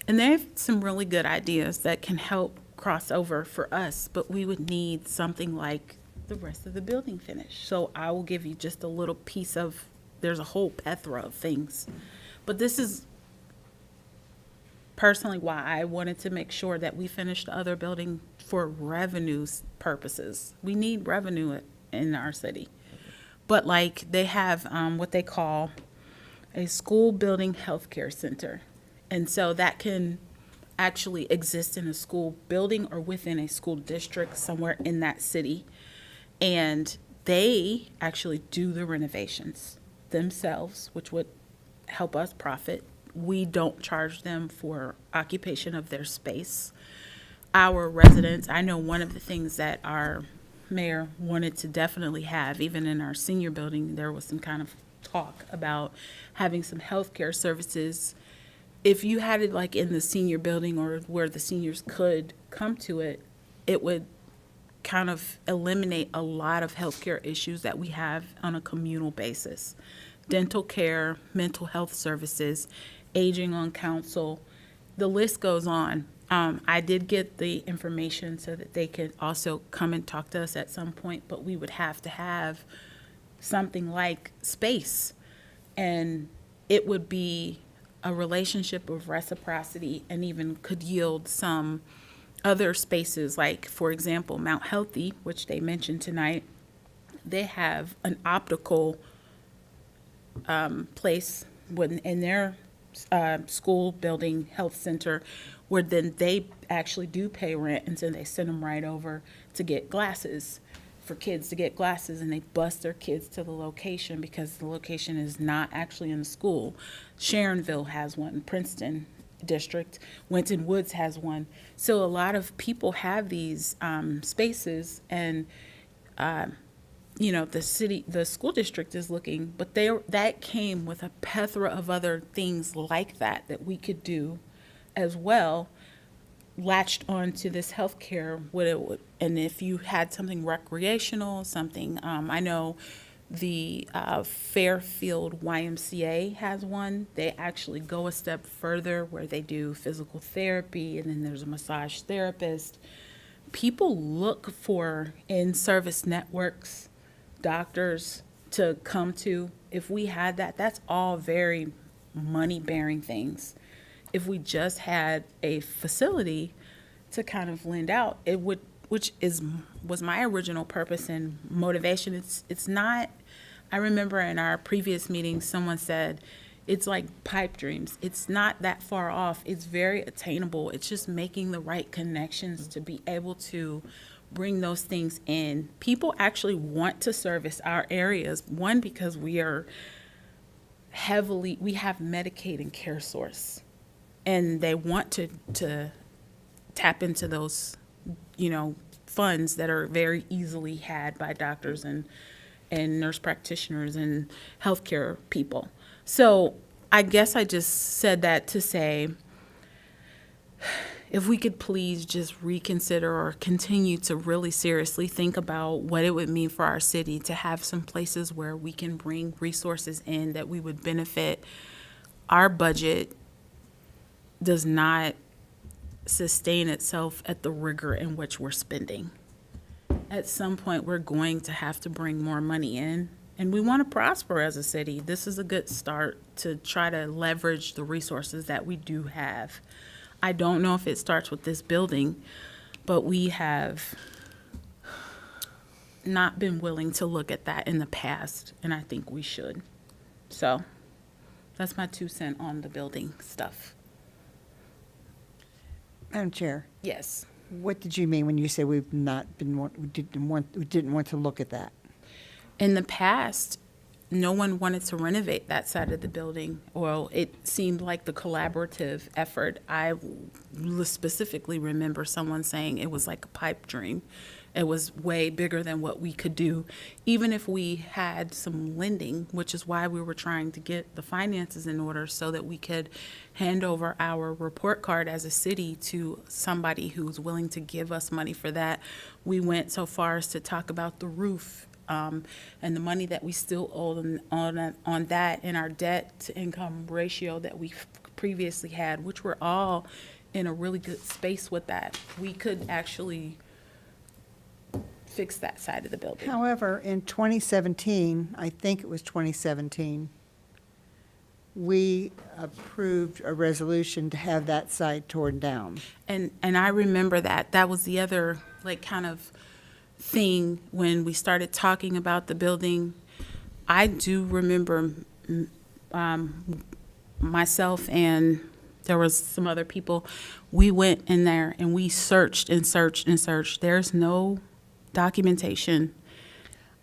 And they have some really good ideas that can help cross over for us, but we would need something like the rest of the building finished. So I will give you just a little piece of, there's a whole plethora of things. But this is personally why I wanted to make sure that we finish the other building for revenue purposes. We need revenue in our city. But like they have what they call a school building healthcare center. And so that can actually exist in a school building or within a school district somewhere in that city. And they actually do the renovations themselves, which would help us profit. We don't charge them for occupation of their space. Our residents, I know one of the things that our mayor wanted to definitely have, even in our senior building, there was some kind of talk about having some healthcare services. If you had it like in the senior building or where the seniors could come to it, it would kind of eliminate a lot of healthcare issues that we have on a communal basis. Dental care, mental health services, aging on council, the list goes on. I did get the information so that they could also come and talk to us at some point, but we would have to have something like space. And it would be a relationship of reciprocity and even could yield some other spaces, like, for example, Mount Healthy, which they mentioned tonight. They have an optical place in their school building health center where then they actually do pay rent, and so they send them right over to get glasses, for kids to get glasses, and they bus their kids to the location because the location is not actually in the school. Sharonville has one, Princeton district, Winton Woods has one. So a lot of people have these spaces, and the school district is looking, but that came with a plethora of other things like that we could do as well, latched onto this healthcare. And if you had something recreational, something, I know the Fairfield YMCA has one. They actually go a step further where they do physical therapy, and then there's a massage therapist. People look for in-service networks, doctors to come to. If we had that, that's all very money-bearing things. If we just had a facility to kind of lend out, it would, was my original purpose and motivation. It's not, I remember in our previous meeting, someone said, it's like pipe dreams. It's not that far off. It's very attainable. It's just making the right connections to be able to bring those things in. People actually want to service our areas, one, because we have Medicaid and CareSource, and they want to tap into those, funds that are very easily had by doctors and nurse practitioners and healthcare people. So I guess I just said that to say, if we could please just reconsider or continue to really seriously think about what it would mean for our city to have some places where we can bring resources in that we would benefit. Our budget does not sustain itself at the rigor in which we're spending. At some point, we're going to have to bring more money in, and we want to prosper as a city. This is a good start to try to leverage the resources that we do have. I don't know if it starts with this building, but we have not been willing to look at that in the past, and I think we should. So that's my 2 cents on the building stuff. Madam Chair, Yes. what did you mean when you said we've not been, we didn't want to look at that? In the past, no one wanted to renovate that side of the building. Well, it seemed like the collaborative effort. I specifically remember someone saying it was like a pipe dream. It was way bigger than what we could do, even if we had some lending, which is why we were trying to get the finances in order so that we could hand over our report card as a city to somebody who's willing to give us money for that. We went so far as to talk about the roof and the money that we still owe on that, and our debt to income ratio that we previously had, which we're all in a really good space with that. We could actually fix that side of the building. However, in 2017, I think it was 2017, we approved a resolution to have that side torn down. And I remember that. That was the other, like, kind of thing when we started talking about the building. I do remember myself and there was some other people. We went in there and we searched and searched and searched. There's no documentation.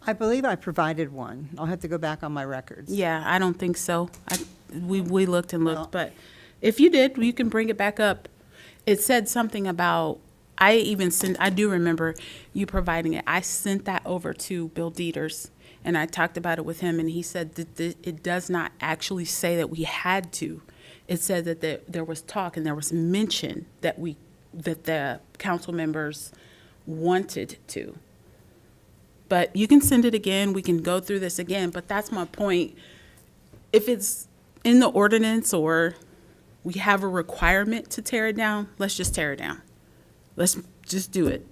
I believe I provided one. I'll have to go back on my records. Yeah, I don't think so. We looked and looked, Well- but if you did, you can bring it back up. It said something about, I do remember you providing it. I sent that over to Bill Dieters, and I talked about it with him, and he said that it does not actually say that we had to. It said that there was talk and there was mention that the council members wanted to. But you can send it again, we can go through this again, but that's my point. If it's in the ordinance or we have a requirement to tear it down, let's just tear it down. Let's just do it.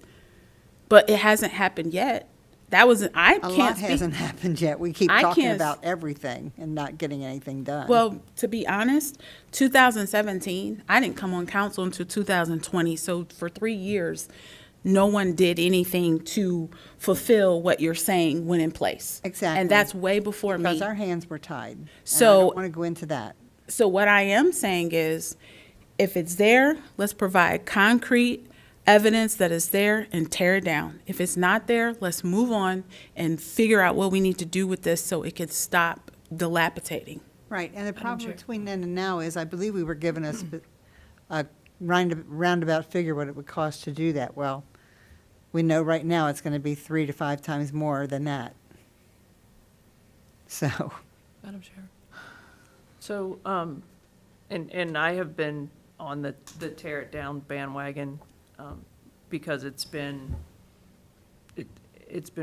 But it hasn't happened yet. That wasn't, I A can't lot speak. hasn't happened yet. We keep I talking can't- about everything and not getting anything done. Well, to be honest, 2017, I didn't come on council until 2020. So for 3 years, no one did anything to fulfill what you're saying went in place. Exactly. And that's way before me. Because our hands were tied. And I So- don't want to go into that. So what I am saying is, if it's there, let's provide concrete evidence that it's there and tear it down. If it's not there, let's move on and figure out what we need to do with this so it can stop dilapidating. Right, and the problem between then and now is, I believe we were given a roundabout figure what it would cost to do that. Well, we know right now it's going to be 3 to 5 times more than that. So, Madam Chair. So, and I have been on the tear it down bandwagon, because it's been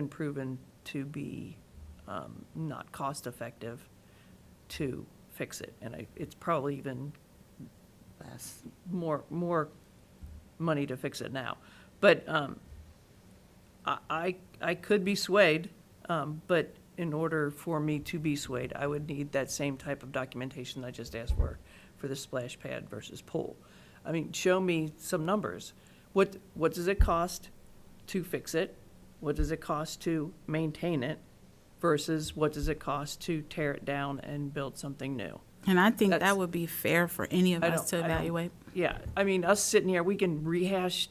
proven to be, not cost effective to fix it. And it's probably even less. more money to fix it now. But, I could be swayed, but in order for me to be swayed, I would need that same type of documentation I just asked for the splash pad versus pool. I mean, show me some numbers. What does it cost to fix it? What does it cost to maintain it? Versus what does it cost to tear it down and build something new? And I think That's- that would be fair for any of I us don't- to I don't- evaluate. Yeah, I mean, us sitting here, we can rehash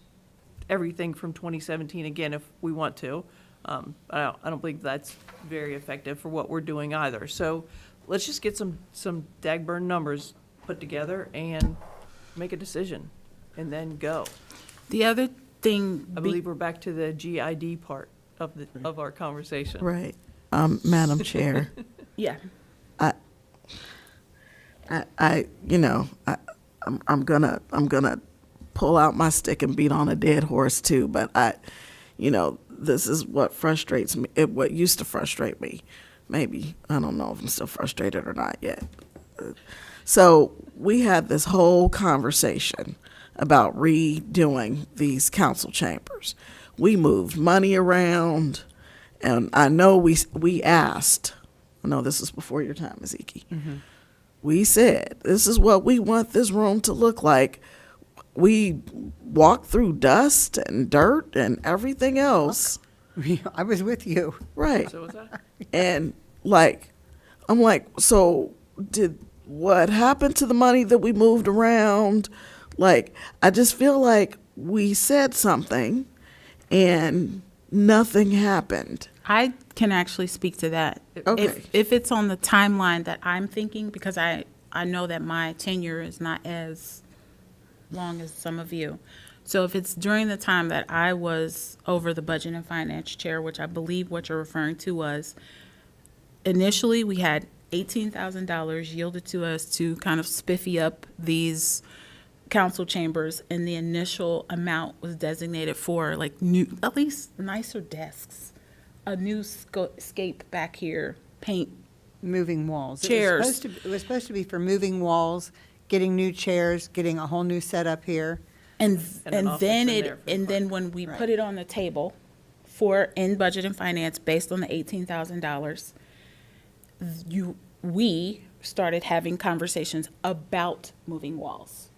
everything from 2017 again if we want to. I don't believe that's very effective for what we're doing either. So let's just get some Dagburn numbers put together and make a decision, and then go. The other thing, I believe we're back to the GID part of our conversation. Right. Madam Chair, yeah, I'm gonna pull out my stick and beat on a dead horse too, but this is what frustrates me, what used to frustrate me. Maybe, I don't know if I'm still frustrated or not yet. So we had this whole conversation about redoing these council chambers. We moved money around, and I know we asked I know this is before your time, Ms. Iki. We said, this is what we want this room to look like. We walked through dust and dirt and everything else. I was with you. Right. So was that? And like, I'm like, so what happened to the money that we moved around? Like, I just feel like we said something and nothing happened. I can actually speak to that. Okay. If it's on the timeline that I'm thinking, because I know that my tenure is not as long as some of you. So if it's during the time that I was over the Budget and Finance Chair, which I believe what you're referring to was, initially we had $18,000 yielded to us to kind of spiffy up these council chambers, and the initial amount was designated for like new, at least nicer desks, a new scape back here, paint. Moving walls. Chairs. It was supposed to be for moving walls, getting new chairs, getting a whole new setup here. And And an office then in there for the and then clerk. when we Right. put it on the table for in Budget and Finance based on the $18,000, we started having conversations about moving walls.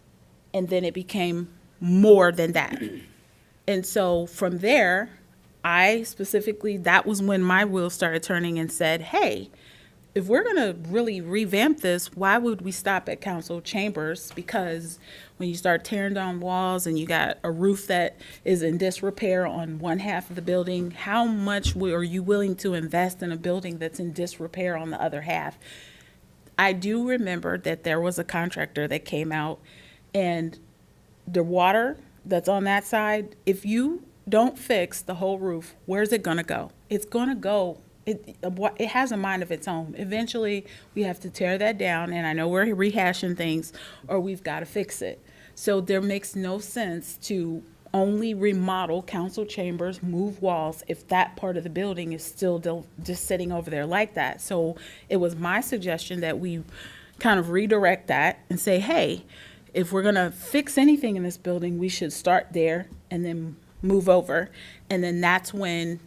And then it became more than that. And so from there, I specifically, that was when my wheels started turning and said, hey, if we're going to really revamp this, why would we stop at council chambers? Because when you start tearing down walls and you got a roof that is in disrepair on one half of the building, how much are you willing to invest in a building that's in disrepair on the other half? I do remember that there was a contractor that came out, and the water that's on that side, if you don't fix the whole roof, where's it going to go? It's going to go. It has a mind of its own. Eventually, we have to tear that down, and I know we're rehashing things, or we've got to fix it. So there makes no sense to only remodel council chambers, move walls, if that part of the building is still just sitting over there like that. So it was my suggestion that we kind of redirect that and say, hey, if we're going to fix anything in this building, we should start there and then move over. And then that's when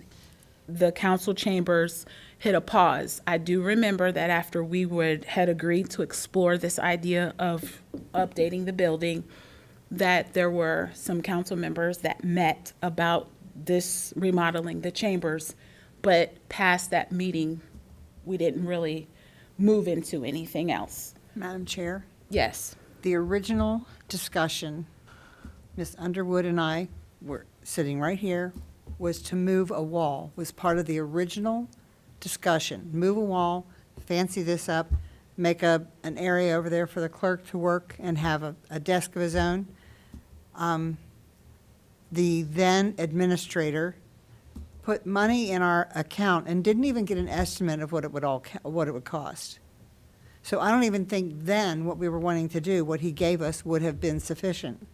the council chambers hit a pause. I do remember that after we had agreed to explore this idea of updating the building, that there were some council members that met about this remodeling the chambers, but past that meeting, we didn't really move into anything else. Madam Chair, Yes. the original discussion, Ms. Underwood and I were sitting right here, was to move a wall, was part of the original discussion. Move a wall, fancy this up, make an area over there for the clerk to work and have a desk of his own. The then administrator put money in our account and didn't even get an estimate of what it would cost. So I don't even think then what we were wanting to do, what he gave us, would have been sufficient.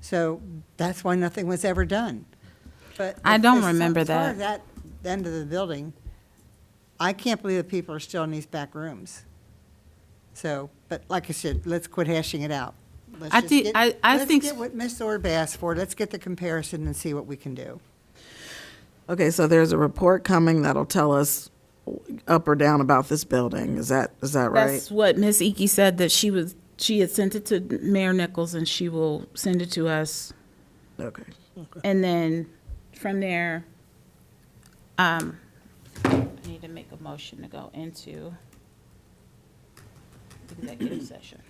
So that's why nothing was ever done. But I don't as remember far as that. that end of the building, I can't believe that people are still in these back rooms. So, but like I said, let's quit hashing it out. Let's I just think- get- I think- Let's get what Ms. Orb asked for. Let's get the comparison and see what we can do. Okay, so there's a report coming that'll tell us up or down about this building. Is that right? That's what Ms. Iki said, that she had sent it to Mayor Nichols and she will send it to us. Okay. And then from there, I need to make a motion to go into executive session.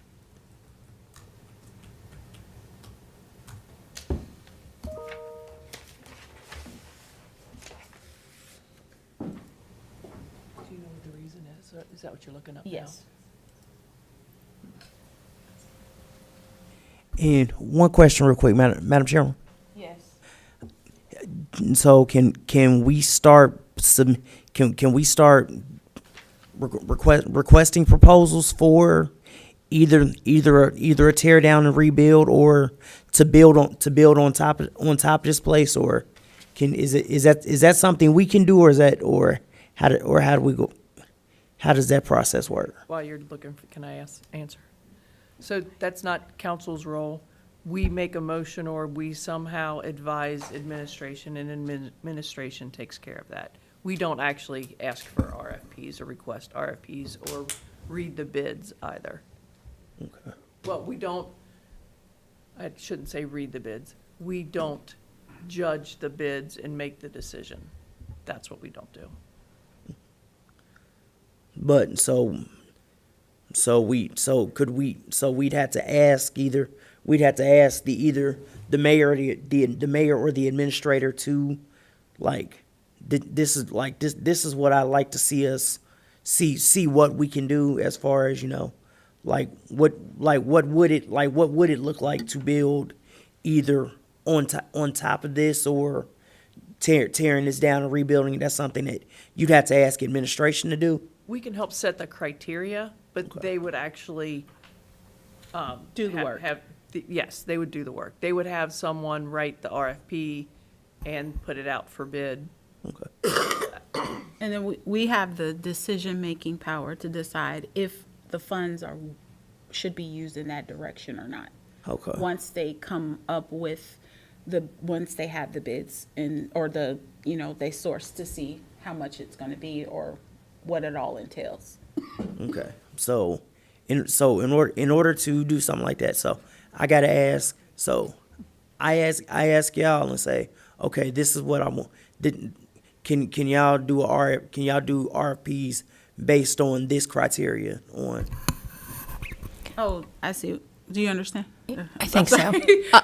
Do you know what the reason is? Is that what you're looking up now? Yes. And one question real quick, Madam Chairman. Yes. So can we start can we start requesting proposals for either a tear down and rebuild, or to build on top of this place, or is that something we can do, or how do we go? How does that process work? While you're looking, can I answer? So that's not council's role. We make a motion or we somehow advise administration, and administration takes care of that. we don't actually ask for RFPs or request RFPs or read the bids either. Okay. Well, we don't, I shouldn't say read the bids. We don't judge the bids and make the decision. That's what we don't do. But we'd have to ask either the mayor or the mayor or the administrator to, like, this is what I like to see us see what we can do as far as, you know, what would it look like to build either on top of this or tearing this down and rebuilding it. That's something that you'd have to ask administration to do. We can help set the criteria, but they would actually Do the work. Yes, they would do the work. They would have someone write the RFP and put it out for bid. Okay. And then we have the decision-making power to decide if the funds should be used in that direction or not. Okay. Once they come up with once they have the bids or they source to see how much it's gonna be or what it all entails. Okay. So in order to do something like that, so I gotta ask. So I ask y'all and say, okay, this is what I want. Can y'all do RFPs based on this criteria on? Oh, I see. Do you understand? I think so.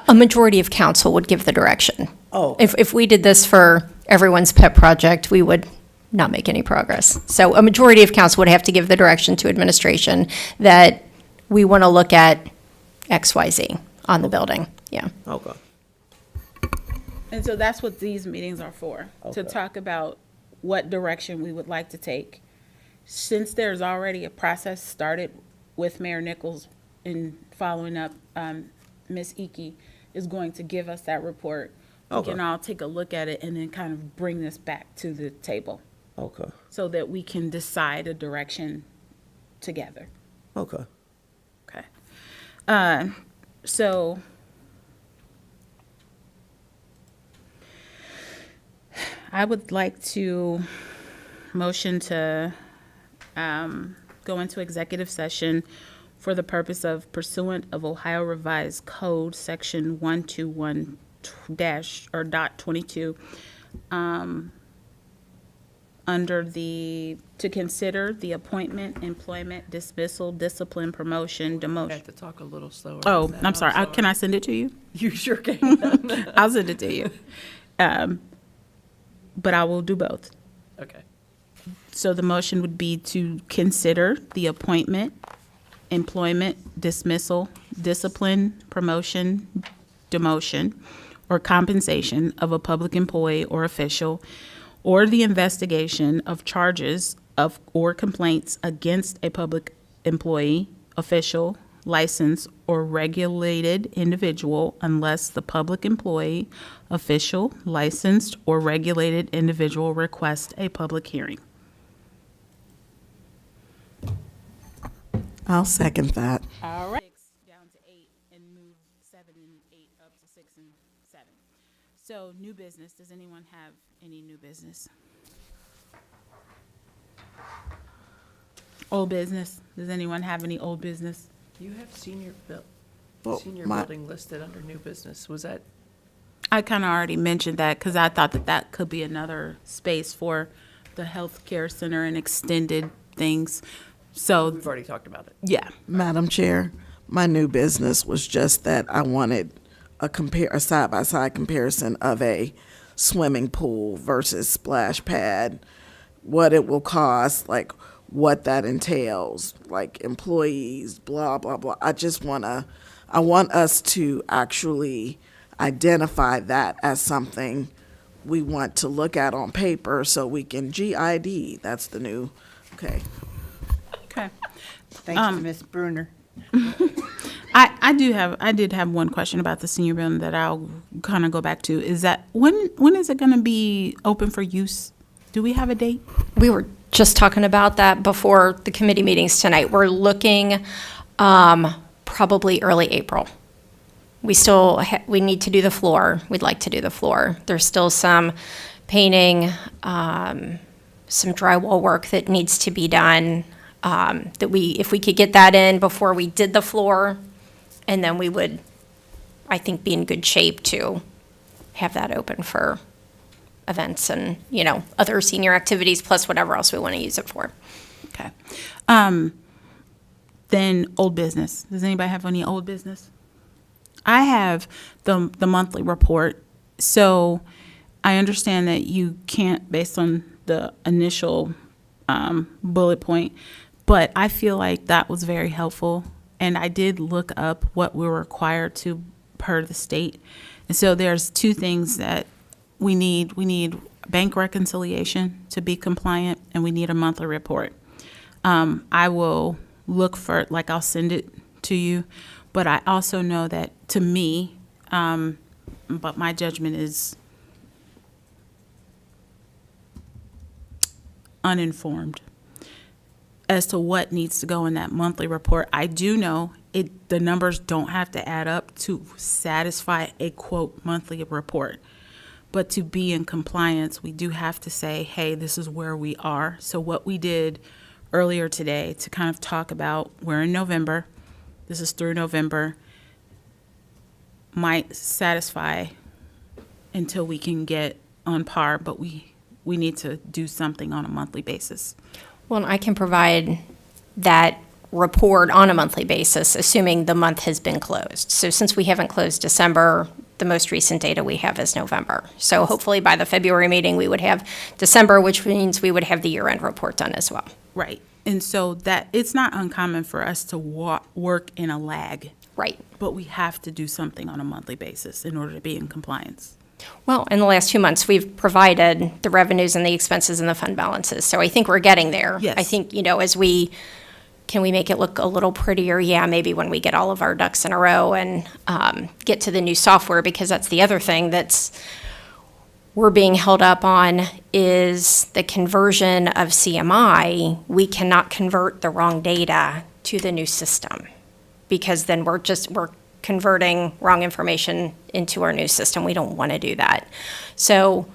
A majority of council would give the direction. Oh. If we did this for everyone's pet project, we would not make any progress. So a majority of council would have to give the direction to administration that we want to look at XYZ on the building. Yeah. Okay. And so that's what these meetings are for, to Okay. talk about what direction we would like to take. Since there's already a process started with Mayor Nichols in following up, Ms. Iki is going to give us that report. We Okay. can all take a look at it and then kind of bring this back to the table Okay. so that we can decide a direction together. Okay. Okay. So I would like to motion to go into executive session for the purpose of pursuant of Ohio Revised Code, Section 121 .22, to consider the appointment, employment, dismissal, discipline, promotion, I demotion. have to talk a little slower. Oh, than that. I'm sorry. Can I send it to you? You sure can. I'll send it to you. But I will do both. Okay. So the motion would be to consider the appointment, employment, dismissal, discipline, promotion, demotion, or compensation of a public employee or official, or the investigation of charges of or complaints against a public employee, official, licensed, or regulated individual unless the public employee, official, licensed, or regulated individual requests a public hearing. I'll second that. All right. Down to 8 and move 7 and 8 up to 6 and 7. So new business, does anyone have any new business? Old business, does anyone have any old business? You have senior Well, building listed under new business. Was that, I kind of already mentioned that because I thought that could be another space for the healthcare center and extended things. So, we've already talked about it. yeah. Madam Chair, my new business was just that I wanted a side-by-side comparison of a swimming pool versus splash pad, what it will cost, like what that entails, like employees, blah, blah, blah. I want us to actually identify that as something we want to look at on paper so we can GID. That's the new, okay. Okay. Thanks to Ms. Bruner. I did have one question about the senior building that I'll kind of go back to. Is that when is it going to be open for use? Do we have a date? We were just talking about that before the committee meetings tonight. We're looking probably early April. We still we need to do the floor. We'd like to do the floor. There's still some painting, some drywall work that needs to be done, if we could get that in before we did the floor, and then we would, I think, be in good shape to have that open for events and, other senior activities, plus whatever else we want to use it for. Okay. Then old business. Does anybody have any old business? I have the monthly report. So I understand that you can't, based on the initial bullet point, but I feel like that was very helpful. And I did look up what we're required to per the state. And so there's two things that we need. We need bank reconciliation to be compliant, and we need a monthly report. I will look for it, like I'll send it to you. But I also know that, to me, but my judgment is uninformed as to what needs to go in that monthly report. I do know the numbers don't have to add up to satisfy a quote monthly report. But to be in compliance, we do have to say, hey, this is where we are. So what we did earlier today to kind of talk about, we're in November, this is through November, might satisfy until we can get on par, but we need to do something on a monthly basis. Well, and I can provide that report on a monthly basis, assuming the month has been closed. So since we haven't closed December, the most recent data we have is November. So hopefully by the February meeting, we would have December, which means we would have the year-end report done as well. Right. And so that it's not uncommon for us to work in a lag. Right. But we have to do something on a monthly basis in order to be in compliance. Well, in the last 2 months, we've provided the revenues and the expenses and the fund balances. So I think we're getting there. Yes. I think, can we make it look a little prettier? Yeah, maybe when we get all of our ducks in a row and get to the new software, because that's the other thing we're being held up on is the conversion of CMI. We cannot convert the wrong data to the new system, because then we're converting wrong information into our new system. We don't want to do that. So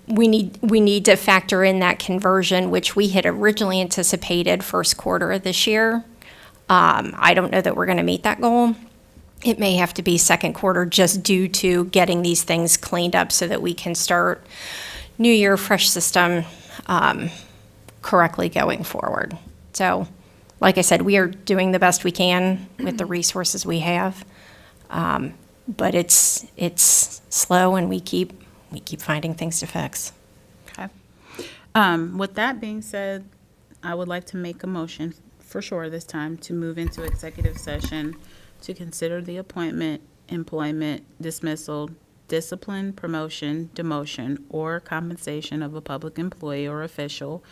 we need to factor in that conversion, which we had originally anticipated first quarter of this year. I don't know that we're going to meet that goal. It may have to be second quarter, just due to getting these things cleaned up so that we can start new year, fresh system correctly going forward. So, like I said, we are doing the best we can with the resources we have, but it's slow, and we keep finding things to fix. Okay. With that being said, I would like to make a motion, for sure this time, to move into executive session to consider the appointment, employment, dismissal, discipline, promotion, demotion, or compensation of a public employee or official,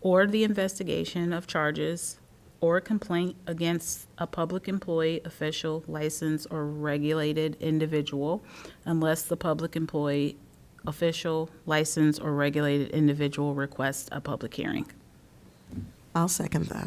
or the investigation of charges or complaint against a public employee, official, licensed, or regulated individual, unless the public employee, official, licensed, or regulated individual requests a public hearing. I'll second that.